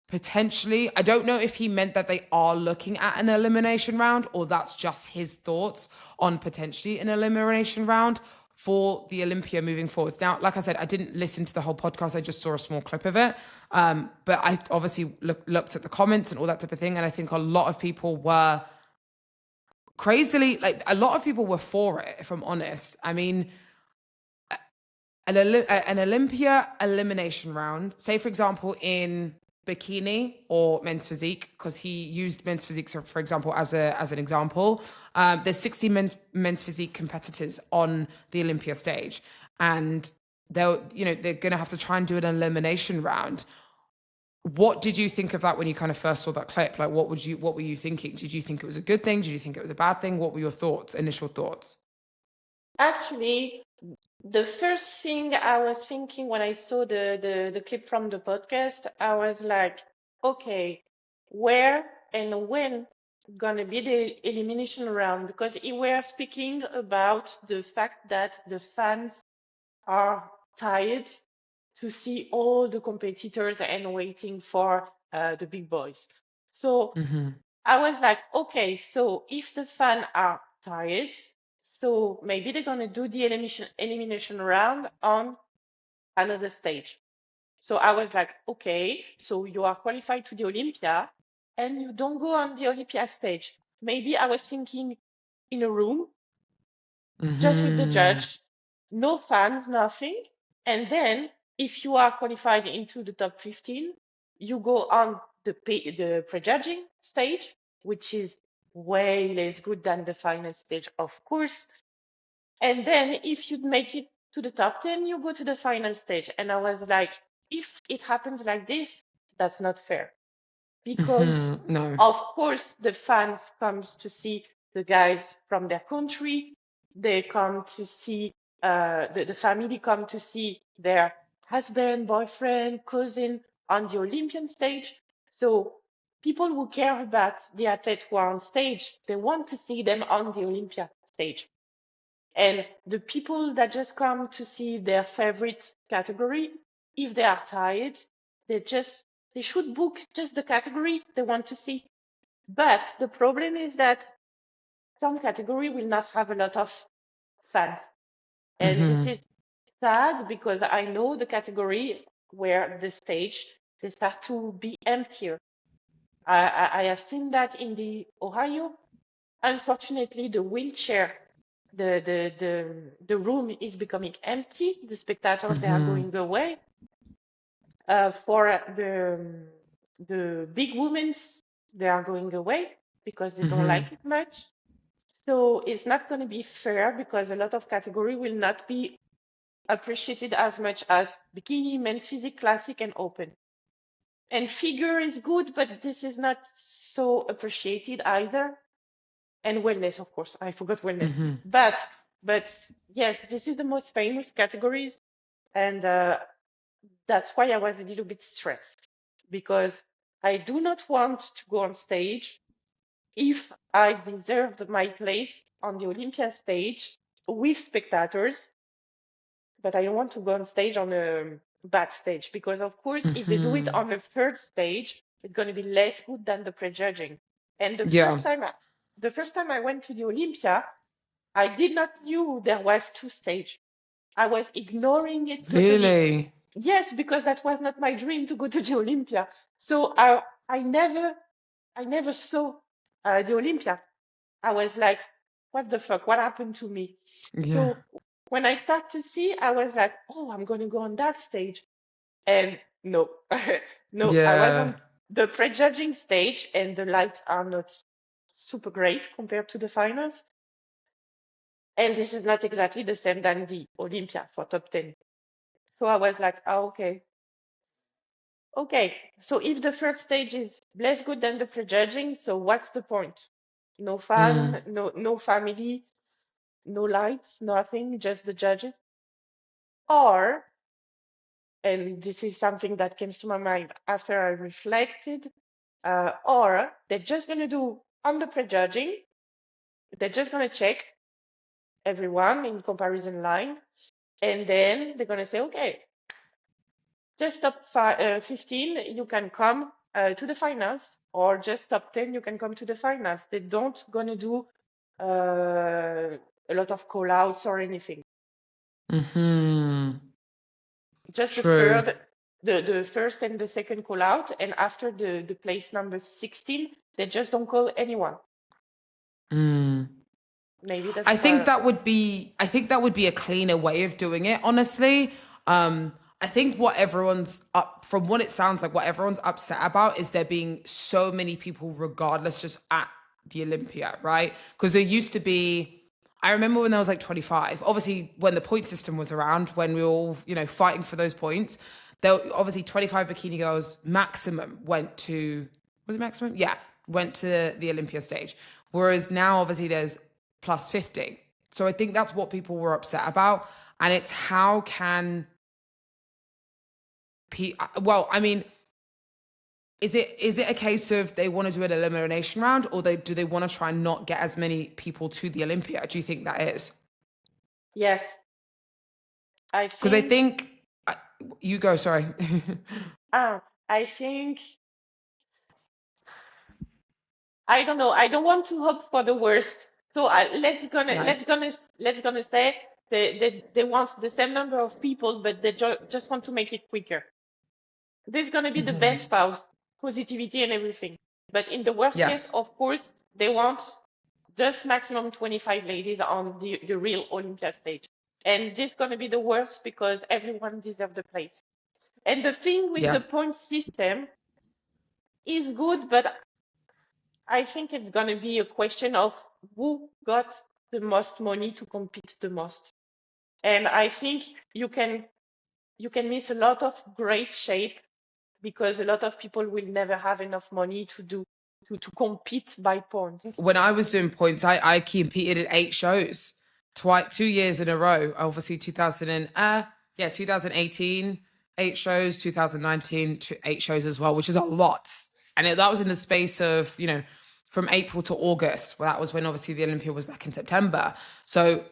potentially, I don't know if he meant that they are looking at an elimination round, or that's just his thoughts on potentially an elimination round for the Olympia moving forwards. Now, like I said, I didn't listen to the whole podcast. I just saw a small clip of it. But I obviously looked at the comments and all that type of thing. And I think a lot of people were crazily, like, a lot of people were for it, if I'm honest. I mean, an Olympia elimination round, say, for example, in bikini or men's physique, because he used men's physique, so for example, as an example, there's 60 men's physique competitors on the Olympia stage, and they're going to have to try and do an elimination round. What did you think of that when you kind of first saw that clip? Like, what were you thinking? Did you think it was a good thing? Did you think it was a bad thing? What were your initial thoughts? Actually, the first thing I was thinking when I saw the clip from the podcast, I was like, okay, where and when gonna be the elimination round? Because we were speaking about the fact that the fans are tired to see all the competitors and waiting for the big boys. So I was like, okay, so if the fans are tired, so maybe they're gonna do the elimination round on another stage. So I was like, okay, so you are qualified to the Olympia and you don't go on the Olympia stage. Maybe I was thinking in a room just with the judge, no fans, nothing. And then if you are qualified into the top 15, you go on the prejudging stage, which is way less good than the final stage, of course. And then if you make it to the top 10, you go to the final stage. And I was like, if it happens like this, that's not fair. Because No. of course the fans comes to see the guys from their country. They come to see the family come to see their husband, boyfriend, cousin on the Olympian stage. So people who care about the athlete who are on stage, they want to see them on the Olympia stage. And the people that just come to see their favorite category, if they are tired, they should book just the category they want to see. But the problem is that some category will not have a lot of fans. And this is sad because I know the category where the stage, they start to be emptier. I have seen that in the Ohio. Unfortunately, the wheelchair, the room is becoming empty. The spectators, they are going away. For the big women's, they are going away because they don't like it much. So it's not going to be fair because a lot of category will not be appreciated as much as bikini, men's physique, classic, and open. And figure is good, but this is not so appreciated either. And wellness, of course, I forgot wellness. But yes, this is the most famous categories, and that's why I was a little bit stressed because I do not want to go on stage if I deserved my place on the Olympia stage with spectators, but I don't want to go on stage on a bad stage because, of course, if they do it on the third stage, it's going to be less good than the prejudging. And the first time I went to the Olympia, I did not knew there was two stage. I was ignoring it totally. Really? Yes, because that was not my dream to go to the Olympia. So I never saw the Olympia. I was like, what the fuck? What happened to me? Yeah. So when I start to see, I was like, oh, I'm going to go on that stage. And no, no, I was on the prejudging stage and the lights are not super great compared to the finals. And this is not exactly the same than the Olympia for top 10. So I was like, oh, okay. Okay, so if the first stage is less good than the prejudging, so what's the point? No fan, no family, no lights, nothing, just the judges. Or, and this is something that came to my mind after I reflected, or they're just going to do on the prejudging, they're just going to check everyone in comparison line, and then they're going to say, okay, just top 15, you can come to the finals, or just top 10, you can come to the finals. They don't going to do a lot of call outs or anything. Just True. the first and the second call out, and after the place number 16, they just don't call anyone. Maybe that's I think that would be a cleaner way of doing it, honestly. I think what everyone's from what it sounds like, what everyone's upset about is there being so many people regardless just at the Olympia, right? Because there used to be, I remember when there was like 25, obviously when the point system was around, when we were all, fighting for those points, there obviously 25 bikini girls maximum went to, was it maximum? Yeah, went to the Olympia stage. Whereas now obviously there's plus 50. So I think that's what people were upset about. And it's how can is it a case of they want to do an elimination round, or do they want to try and not get as many people to the Olympia? Do you think that is? Yes. Because I think you go, sorry. I think, I don't know. I don't want to hope for the worst. So let's gonna say they want the same number of people, but they just want to make it quicker. This is gonna be the best false positivity and everything. But in the worst case, of course, they want just maximum 25 ladies on the real Olympia stage. And this is gonna be the worst because everyone deserves the place. And the thing with the point system is good, but I think it's going to be a question of who got the most money to compete the most. And I think you can miss a lot of great shape because a lot of people will never have enough money to compete by points. When I was doing points, I competed at 8 shows. 2 years in a row. Obviously, 2018, 8 shows, 2019, 8 shows as well, which is a lot. And that was in the space of, from April to August. Well, that was when obviously the Olympia was back in September. So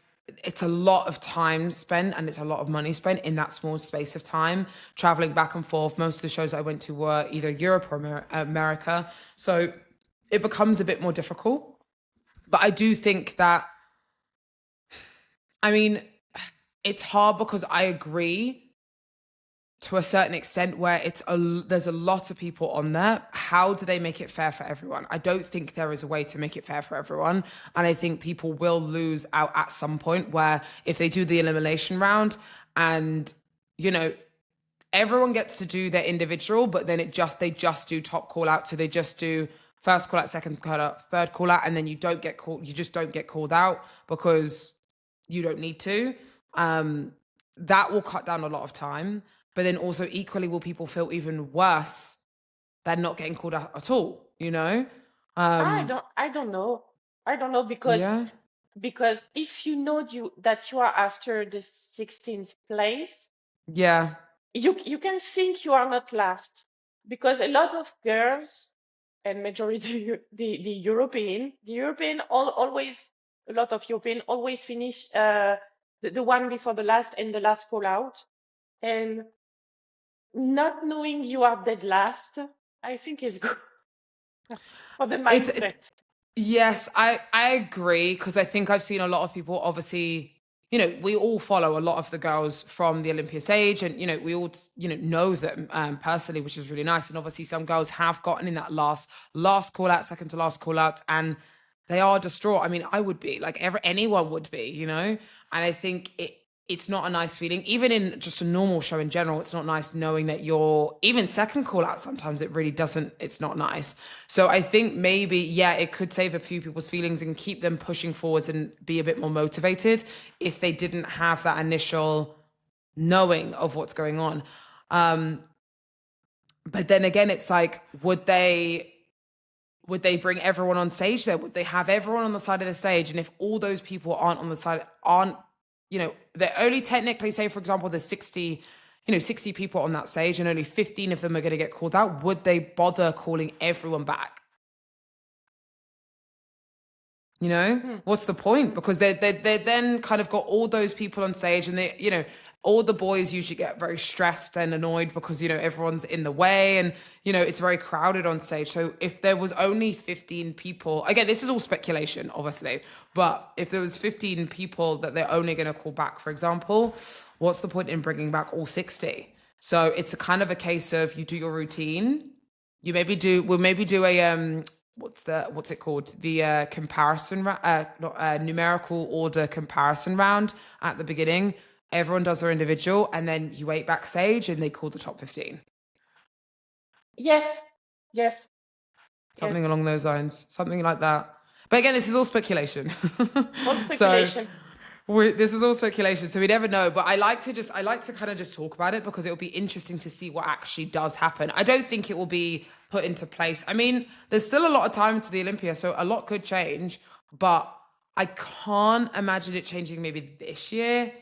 it's a lot of time spent and it's a lot of money spent in that small space of time, traveling back and forth. Most of the shows I went to were either Europe or America. So it becomes a bit more difficult. But I do think that, I mean, it's hard because I agree to a certain extent where there's a lot of people on there. How do they make it fair for everyone? I don't think there is a way to make it fair for everyone. And I think people will lose out at some point where if they do the elimination round and, everyone gets to do their individual, but then they just do top call out. So they just do first call out, second call out, third call out, and then you just don't get called out because you don't need to. That will cut down a lot of time. But then also equally will people feel even worse than not getting called out at all, I don't know. I don't know Yeah. because if you know that you are after the 16th place, Yeah. you can think you are not last, because a lot of girls and majority the European always, a lot of European always finish the one before the last and the last call out, and not knowing you are dead last, I think is good for the mindset. Yes, I agree, because I think I've seen a lot of people, obviously, we all follow a lot of the girls from the Olympia stage, and we all know them personally, which is really nice. And obviously some girls have gotten in that last call out, second to last call out, and they are distraught. I mean, I would be, like, anyone would be, and I think it's not a nice feeling. Even in just a normal show in general, it's not nice knowing that you're even second call out. Sometimes it really doesn't, it's not nice. So I think maybe, yeah, it could save a few people's feelings and keep them pushing forwards and be a bit more motivated if they didn't have that initial knowing of what's going on. But then again, it's like, would they bring everyone on stage there? Would they have everyone on the side of the stage? And if all those people aren't on the side, they're only technically, say, for example, there's 60 people on that stage and only 15 of them are going to get called out, would they bother calling everyone back? What's the point? Because they then kind of got all those people on stage, and they, all the boys usually get very stressed and annoyed because, everyone's in the way, and, it's very crowded on stage. So if there was only 15 people, again, this is all speculation, obviously, but if there was 15 people that they're only going to call back, for example, what's the point in bringing back all 60? So it's a kind of a case of, you do your routine, we'll maybe do a, what's it called? The comparison, numerical order comparison round at the beginning. Everyone does their individual, and then you wait backstage and they call the top 15. Yes. Something along those lines, something like that. But again, this is all speculation. All speculation. This is all speculation, so we never know. But I like to kind of just talk about it because it will be interesting to see what actually does happen. I don't think it will be put into place. I mean, there's still a lot of time to the Olympia, so a lot could change, but I can't imagine it changing maybe this year.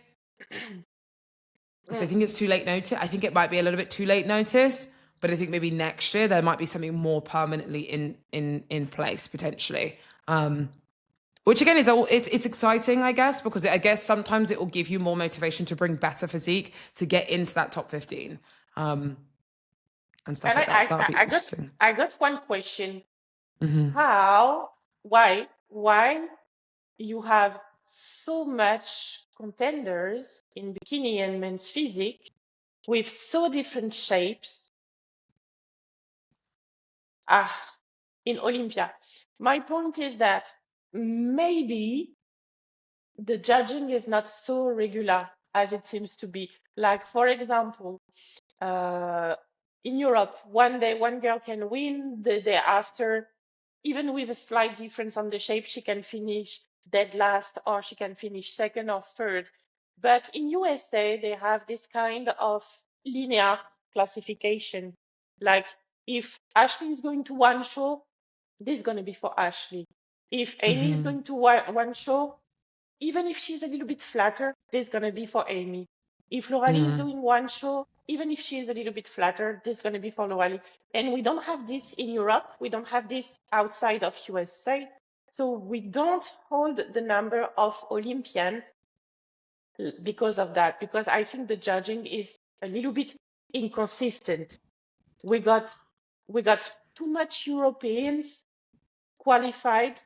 Because I think it's too late notice. I think it might be a little bit too late notice, but I think maybe next year there might be something more permanently in place potentially. Which again is it's exciting, I guess, because I guess sometimes it will give you more motivation to bring better physique to get into that top 15, and stuff like that. So that'll be interesting. I got one question. Mm-hmm. Why you have so much contenders in bikini and men's physique with so different shapes in Olympia? My point is that maybe the judging is not so regular as it seems to be. Like, for example, in Europe, one day one girl can win, the day after, even with a slight difference on the shape, she can finish dead last, or she can finish second or third. But in USA, they have this kind of linear classification. Like, if Ashley is going to one show, this is going to be for Ashley. If Amy is going to one show, even if she's a little bit flatter, there's going to be for Amy. If Loralie is doing one show, even if she is a little bit flatter, there's going to be for Loralie. And we don't have this in Europe. We don't have this outside of USA. So we don't hold the number of Olympians because of that, because I think the judging is a little bit inconsistent. We got too much Europeans qualified,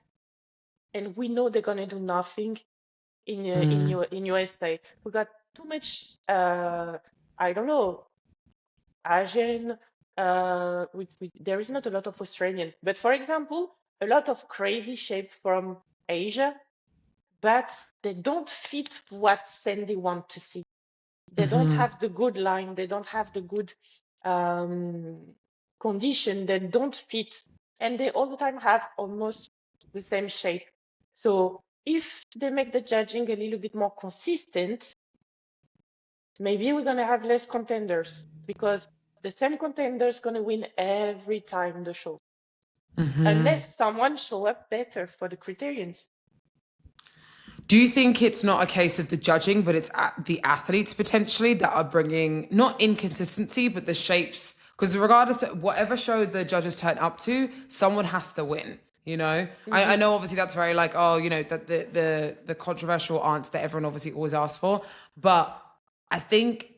and we know they're gonna do nothing in USA. We got too much I don't know, Asian. There is not a lot of Australian, but for example, a lot of crazy shape from Asia, but they don't fit what Sandy want to see. They don't have the good line. They don't have the good condition. They don't fit. And they all the time have almost the same shape. So if they make the judging a little bit more consistent, maybe we're going to have less contenders, because the same contender is going to win every time the show. Unless someone show up better for the criterions. Do you think it's not a case of the judging, but it's the athletes potentially that are bringing not inconsistency, but the shapes? Because regardless of whatever show the judges turn up to, someone has to win. You know, I know obviously that's very like, oh, you know, that the controversial answer that everyone obviously always asks for, but I think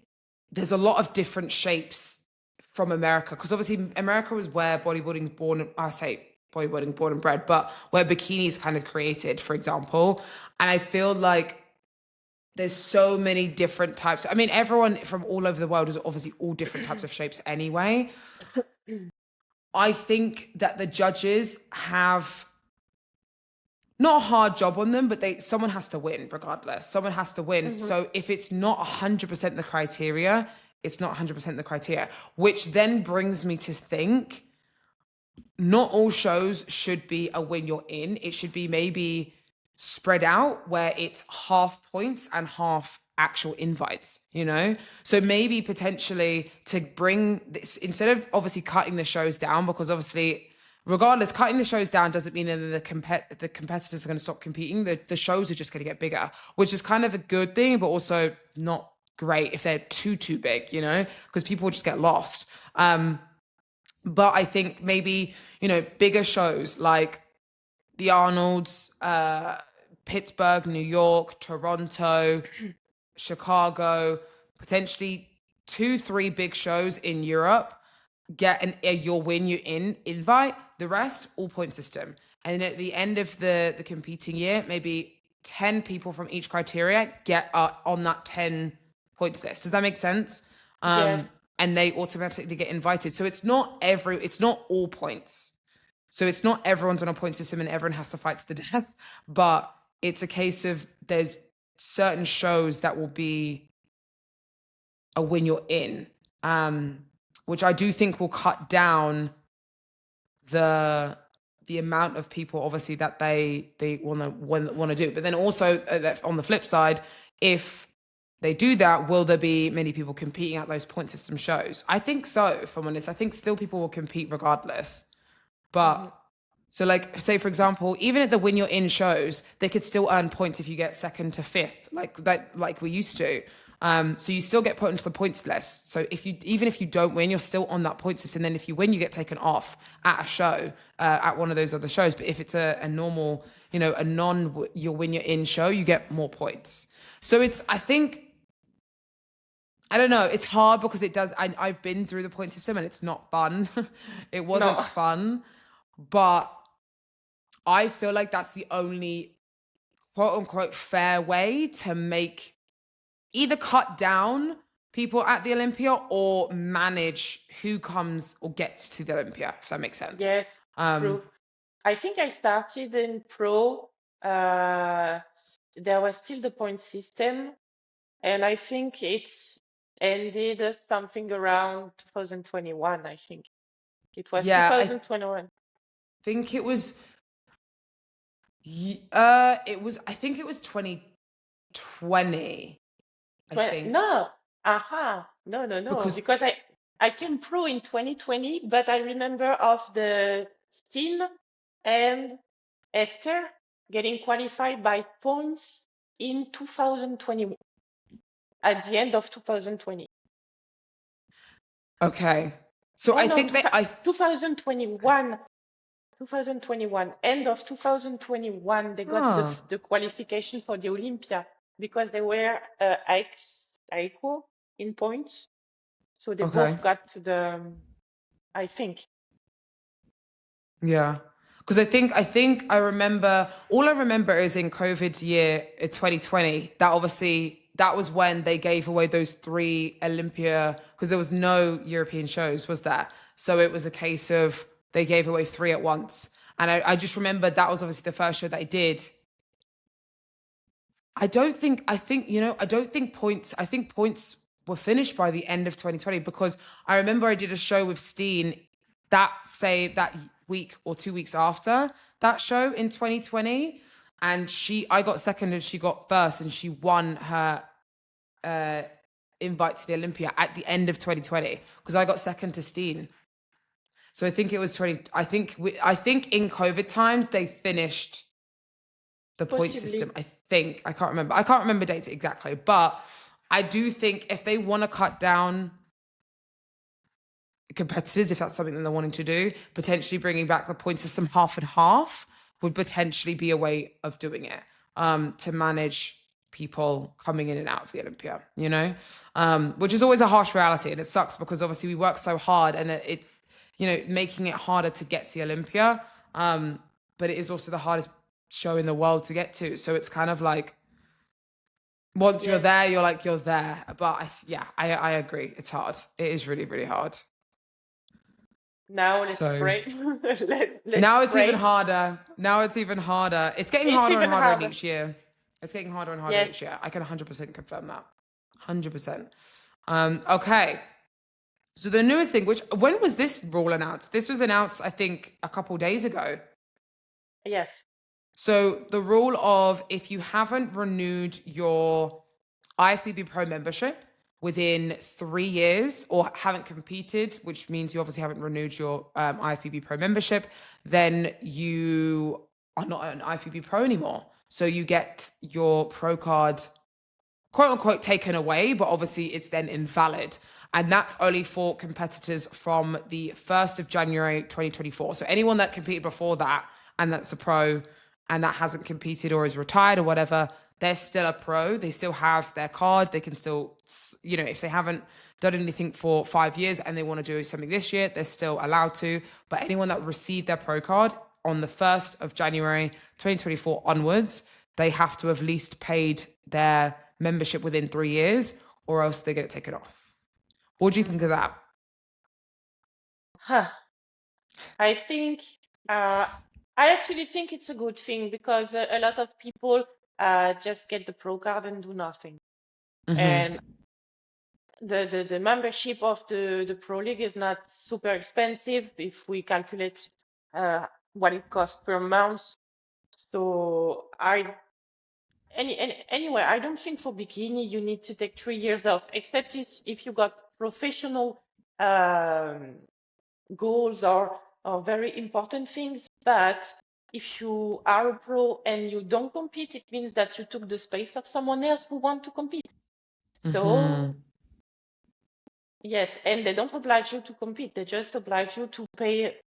there's a lot of different shapes from America, because obviously America was where bodybuilding's born. I say bodybuilding born and bred, but where bikini is kind of created, for example. And I feel like there's so many different types. I mean, everyone from all over the world is obviously all different types of shapes anyway. I think that the judges have not a hard job on them, but someone has to win regardless. Someone has to win. So if it's not 100% the criteria, it's not 100% the criteria, which then brings me to think not all shows should be a win you're in. It should be maybe spread out where it's half points and half actual invites, you know? So maybe potentially to bring this, instead of obviously cutting the shows down, because obviously regardless, cutting the shows down doesn't mean that the competitors are going to stop competing. The shows are just going to get bigger, which is kind of a good thing, but also not great if they're too big, you know, because people will just get lost. But I think maybe, you know, bigger shows like the Arnolds, Pittsburgh, New York, Toronto, Chicago, potentially 2-3 big shows in Europe, get a you'll win, you in invite. The rest, all point system. And then at the end of the competing year, maybe 10 people from each criteria get on that 10 points list. Does that make sense? Yes. And they automatically get invited. So it's not all points. So it's not everyone's on a point system and everyone has to fight to the death, but it's a case of there's certain shows that will be a win you're in, which I do think will cut down the amount of people obviously that they want to do. But then also on the flip side, if they do that, will there be many people competing at those point system shows? I think so, if I'm honest. I think still people will compete regardless. But so like, say for example, even at the win you're in shows, they could still earn points if you get second to fifth, like we used to. So you still get put into the points list. So even if you don't win, you're still on that points list. And then if you win, you get taken off at a show, at one of those other shows. But if it's a normal, you know, a you'll win you're in show, you get more points. So I don't know. It's hard because it does. I've been through the point system and it's not fun. It wasn't fun, but I feel like that's the only quote unquote fair way to make either cut down people at the Olympia or manage who comes or gets to the Olympia, if that makes sense. Yes, true. I think I started in pro. There was still the point system, and I think it's ended something around 2021. I think it was 2021. I think it was. I think it was 2020. I think. No, no. Because I came pro in 2020, but I remember of the Steen and Esther getting qualified by points in 2020, at the end of 2020. Okay. So Oh I no, think that 2021. 2021, end of 2021, they got the qualification for the Olympia because they were equal in points. So they okay. both got to the, I think. Yeah. Because I remember, all I remember is in COVID year 2020, that obviously, that was when they gave away those 3 Olympia, because there was no European shows, was there? So it was a case of they gave away 3 at once. And I just remember that was obviously the first show that I did. I don't think points were finished by the end of 2020, because I remember I did a show with Steen that week or 2 weeks after that show in 2020, and I got second and she got first, and she won her invite to the Olympia at the end of 2020 because I got second to Steen. So I think it was 20. I think in COVID times they finished the point system. I can't remember dates exactly, but I do think if they want to cut down competitors, if that's something that they're wanting to do, potentially bringing back the point system half and half would potentially be a way of doing it, to manage people coming in and out of the Olympia, which is always a harsh reality. And it sucks because obviously we work so hard, and it's, making it harder to get to the Olympia. But it is also the hardest show in the world to get to. So it's kind of like, once you're there, you're there. But I agree. It's hard. It is really, really hard. Now let's pray. Now it's pray. even harder. It's getting harder and harder each year. It's getting harder and harder each year. I can 100% confirm that. 100%. Okay. So the newest thing, when was this rule announced? This was announced, I think, a couple days ago. Yes. So the rule of, if you haven't renewed your IFBB Pro membership within 3 years, or haven't competed, which means you obviously haven't renewed your IFBB Pro membership, then you are not an IFBB Pro anymore. So you get your pro card, quote unquote, taken away, but obviously it's then invalid. And that's only for competitors from the 1st of January 2024. So anyone that competed before that, and that's a pro, and that hasn't competed or is retired or whatever, they're still a pro. They still have their card. They can still, if they haven't done anything for 5 years and they want to do something this year, they're still allowed to. But anyone that received their pro card on the 1st of January 2024 onwards, they have to have at least paid their membership within 3 years, or else they get it taken off. What do you think of that? I think, I actually think it's a good thing, because a lot of people just get the pro card and do nothing. Mm-hmm. And the membership of the Pro League is not super expensive if we calculate what it costs per month. So anyway, I don't think for bikini you need to take 3 years off, except if you got professional goals or very important things. But if you are a pro and you don't compete, it means that you took the space of someone else who want to compete. So yes, and they don't oblige you to compete. They just oblige you to pay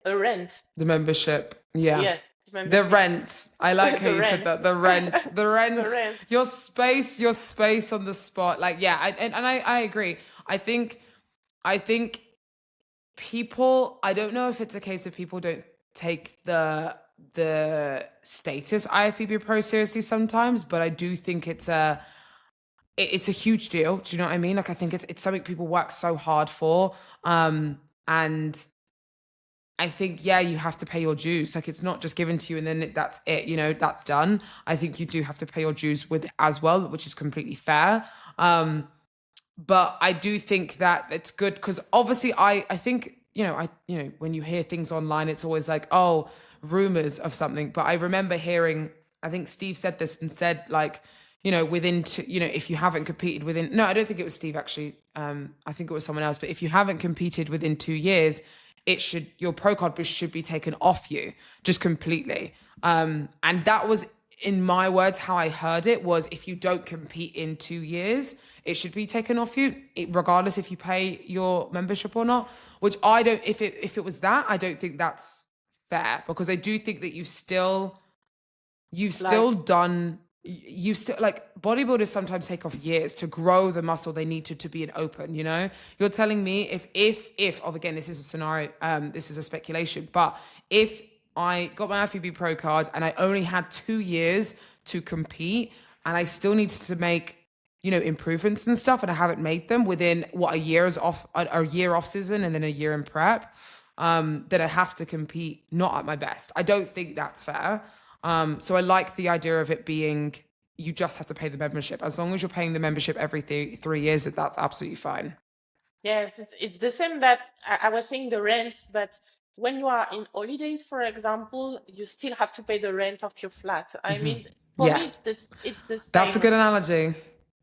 a rent. The membership. Yeah. Yes. The rent. I like how you said that. The rent. The rent. Your space on the spot. Like, yeah, I agree. I think people, I don't know if it's a case of people don't take the status IFBB Pro seriously sometimes, but I do think it's a huge deal. Do you know what I mean? Like, I think it's something people work so hard for. And I think, you have to pay your dues. Like, it's not just given to you and then that's it, that's done. I think you do have to pay your dues with it as well, which is completely fair. But I do think that it's good, because obviously I think, when you hear things online, it's always like, oh, rumors of something. But I remember hearing, I think Steve said this and said, like, within if you haven't competed within, no, I don't think it was Steve actually. I think it was someone else. But if you haven't competed within 2 years, your pro card should be taken off you just completely. And that was in my words, how I heard it was, if you don't compete in 2 years, it should be taken off you, regardless if you pay your membership or not. Which I don't. If it was that, I don't think that's fair, because I do think that you've still Life. done. You still, like, bodybuilders sometimes take off years to grow the muscle they need to be an open. You're telling me, if again, this is a scenario, this is a speculation, but if I got my IFBB Pro card and I only had 2 years to compete, and I still needed to make, improvements and stuff, and I haven't made them within a year off season and then a year in prep, then I have to compete not at my best. I don't think that's fair. So I like the idea of it being, you just have to pay the membership. As long as you're paying the membership every 3 years, that's absolutely fine. Yes, it's the same that I was saying the rent, but when you are in holidays, for example, you still have to pay the rent of your flat. I mean, for Yeah, me, it's the that's a same. good analogy.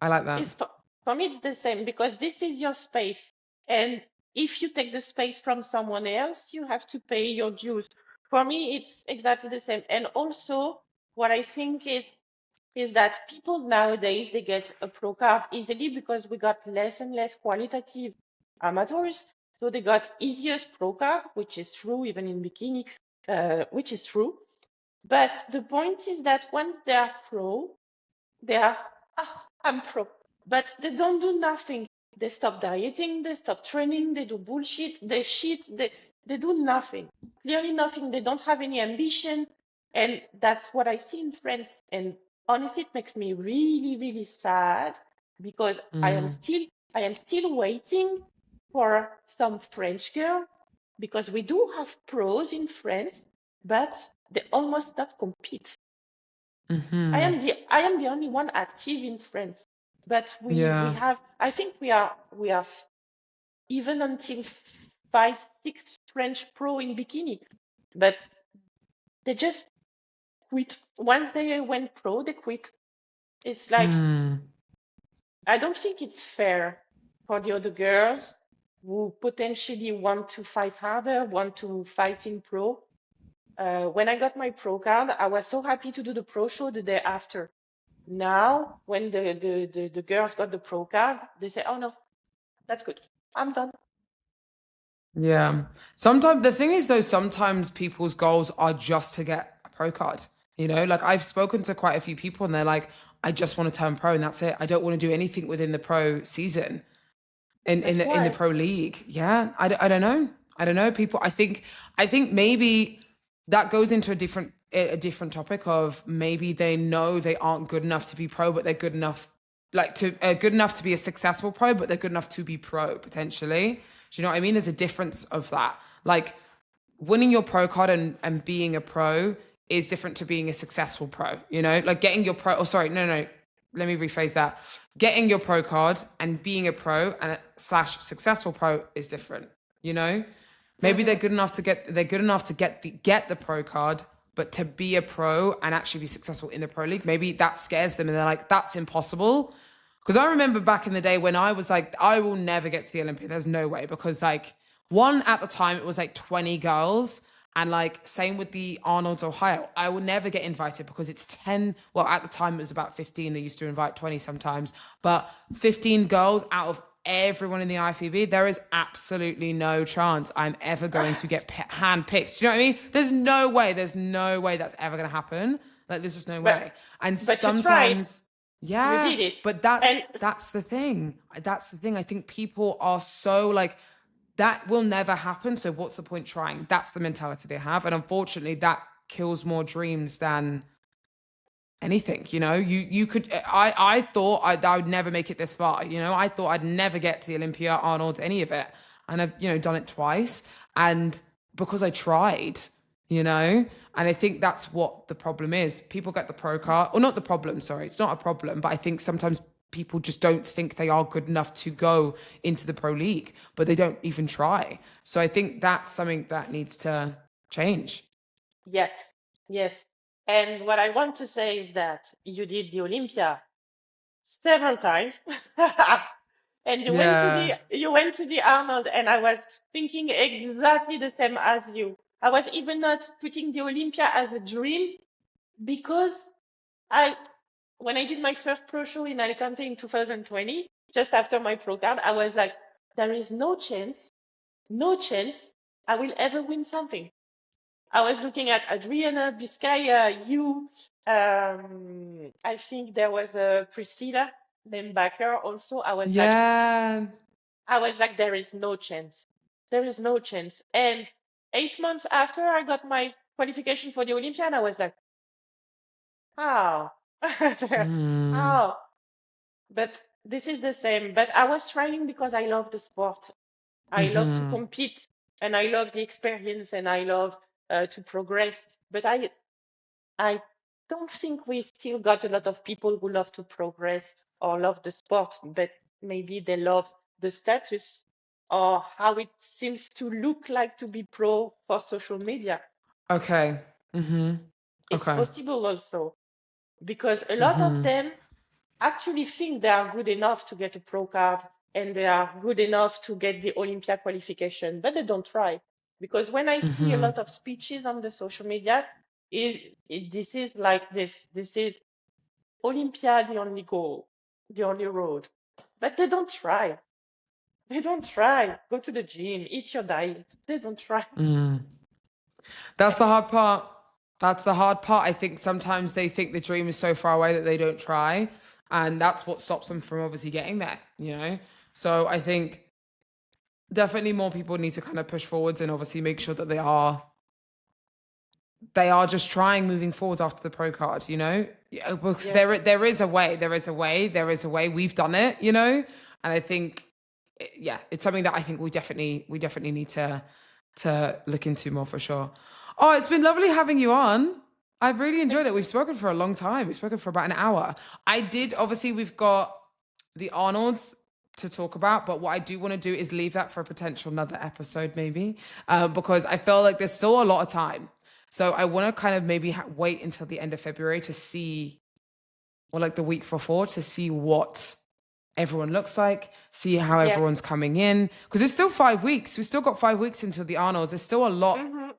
I like that. For me, it's the same because this is your space. And if you take the space from someone else, you have to pay your dues. For me, it's exactly the same. And also, what I think is that people nowadays, they get a pro card easily because we got less and less qualitative amateurs. So they got easiest pro card, which is true even in bikini, which is true. But the point is that once they are pro, they are, I'm pro. But they don't do nothing. They stop dieting, they stop training, they do bullshit, they shit, they do nothing. Clearly nothing. They don't have any ambition. And that's what I see in France. And honestly, it makes me really, really sad because I am still waiting for some French girl, because we do have pros in France, but they almost not compete. I am the only one active in France, but we Yeah. have, I think we have even until 5, 6 French pro in bikini, but they just quit. Once they went pro, they quit. It's like, I don't think it's fair for the other girls who potentially want to fight harder, want to fight in pro. When I got my pro card, I was so happy to do the pro show the day after. Now, when the girls got the pro card, they say, "Oh no, that's good. I'm done." Yeah. Sometimes the thing is, though, sometimes people's goals are just to get a pro card. Like, I've spoken to quite a few people and they're like, I just want to turn pro and that's it. I don't want to do anything within the pro season, in But the why? pro league. Yeah. I don't know. I don't know. People, I think maybe that goes into a different topic of, maybe they know they aren't good enough to be pro, but they're good enough, like, to good enough to be a successful pro, but they're good enough to be pro potentially. Do you know what I mean? There's a difference of that. Like, winning your pro card and being a pro is different to being a successful pro. Like, getting your pro. Oh, sorry, no. Let me rephrase that. Getting your pro card and being a pro and slash successful pro is different. Maybe they're Hmm. good enough to get the pro card, but to be a pro and actually be successful in the pro league, maybe that scares them and they're like, that's impossible. Because I remember back in the day when I was like, I will never get to the Olympia. There's no way. Because, like, one, at the time, it was like 20 girls. And, like, same with the Arnold's Ohio. I will never get invited because it's 10. Well, at the time, it was about 15. They used to invite 20 sometimes. But 15 girls out of everyone in the IFBB, there is absolutely no chance I'm ever going to get handpicked. Do you know what I mean? There's no way. There's no way that's ever going to happen. Like, there's just no But way. And you tried. sometimes, You yeah, did it. but that's And that's the thing. That's the thing. I think people are so like, that will never happen. So what's the point trying? That's the mentality they have, and unfortunately, that kills more dreams than anything. You could. I thought I would never make it this far. I thought I'd never get to the Olympia, Arnold, any of it, and I've done it twice, and because I tried. And I think that's what the problem is. People get the pro card, or not the problem. Sorry, it's not a problem, but I think sometimes people just don't think they are good enough to go into the pro league, but they don't even try. So I think that's something that needs to change. yes, yes. And what I want to say is that you did the Olympia several times. And Yeah. you went to the Arnold, and I was thinking exactly the same as you. I was even not putting the Olympia as a dream because I when I did my first pro show in Alicante in 2020, just after my pro card, I was like, there is no chance I will ever win something. I was looking at Adriana, Vizcaya, you. I think there was a Priscilla Lembacher also. Yeah. I was like, there is no chance. There is no chance. And 8 months after I got my qualification for the Olympia, I was like, how? Mm, How? But this is the same. But I was trying because I love the sport. I love to mm-hmm, compete and I love the experience and I love to progress. But I don't think we still got a lot of people who love to progress or love the sport, but maybe they love the status or how it seems to look like to be pro for social media. okay. Mm-hmm. It's Okay. possible also because a lot of Mm-hmm. them actually think they are good enough to get a pro card and they are good enough to get the Olympia qualification, but they don't try. Because when I see a Mm-hmm. lot of speeches on the social media, this is like this. This is Olympia, the only goal, the only road. But they don't try. They don't try. Go to the gym, eat your diet. They don't try. Mm. That's the hard part. That's the hard part. I think sometimes they think the dream is so far away that they don't try. And that's what stops them from obviously getting there, you know? So I think definitely more people need to kind of push forwards and obviously make sure that they are just trying moving forward after the pro card, you know? Yeah, because Yes. there is a way, there is a way, there is a way. We've done it, you know? And I think yeah, it's something that I think we definitely need to look into more for sure. Oh, it's been lovely having you on. I've really enjoyed Thank it. We've you. spoken for a long time. We've spoken for about an hour. I did obviously we've got the Arnolds to talk about, but what I do want to do is leave that for a potential another episode, maybe, because I feel like there's still a lot of time. So I want to kind of maybe wait until the end of February to see, or like the week before, to see what everyone looks like, see how Yes. everyone's coming in, because it's still 5 weeks. We've still got 5 weeks until the Arnolds. There's still Mm-hmm.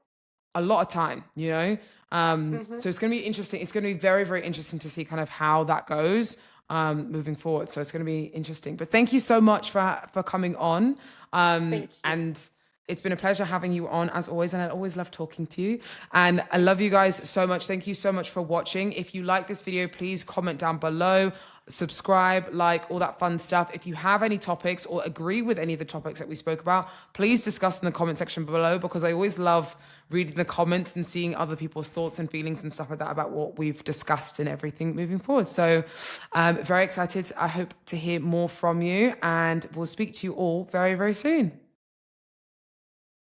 a lot of time, you know? Mm-hmm. So it's going to be interesting. It's going to be very, very interesting to see kind of how that goes moving forward. So it's going to be interesting. But thank you so much for coming on. Thank you. And it's been a pleasure having you on as always. And I always love talking to you. And I Thank love you guys so much. Thank you so much for watching. If you like this video, please comment down below, subscribe, like, all that fun stuff. If you have any topics or agree with any of the topics that we spoke about, please discuss in the comment section below, because I always love reading the comments and seeing other people's thoughts and feelings and stuff like that about what we've discussed and everything moving forward. So very excited. I hope to hear more from you, and we'll speak to you all very, very soon.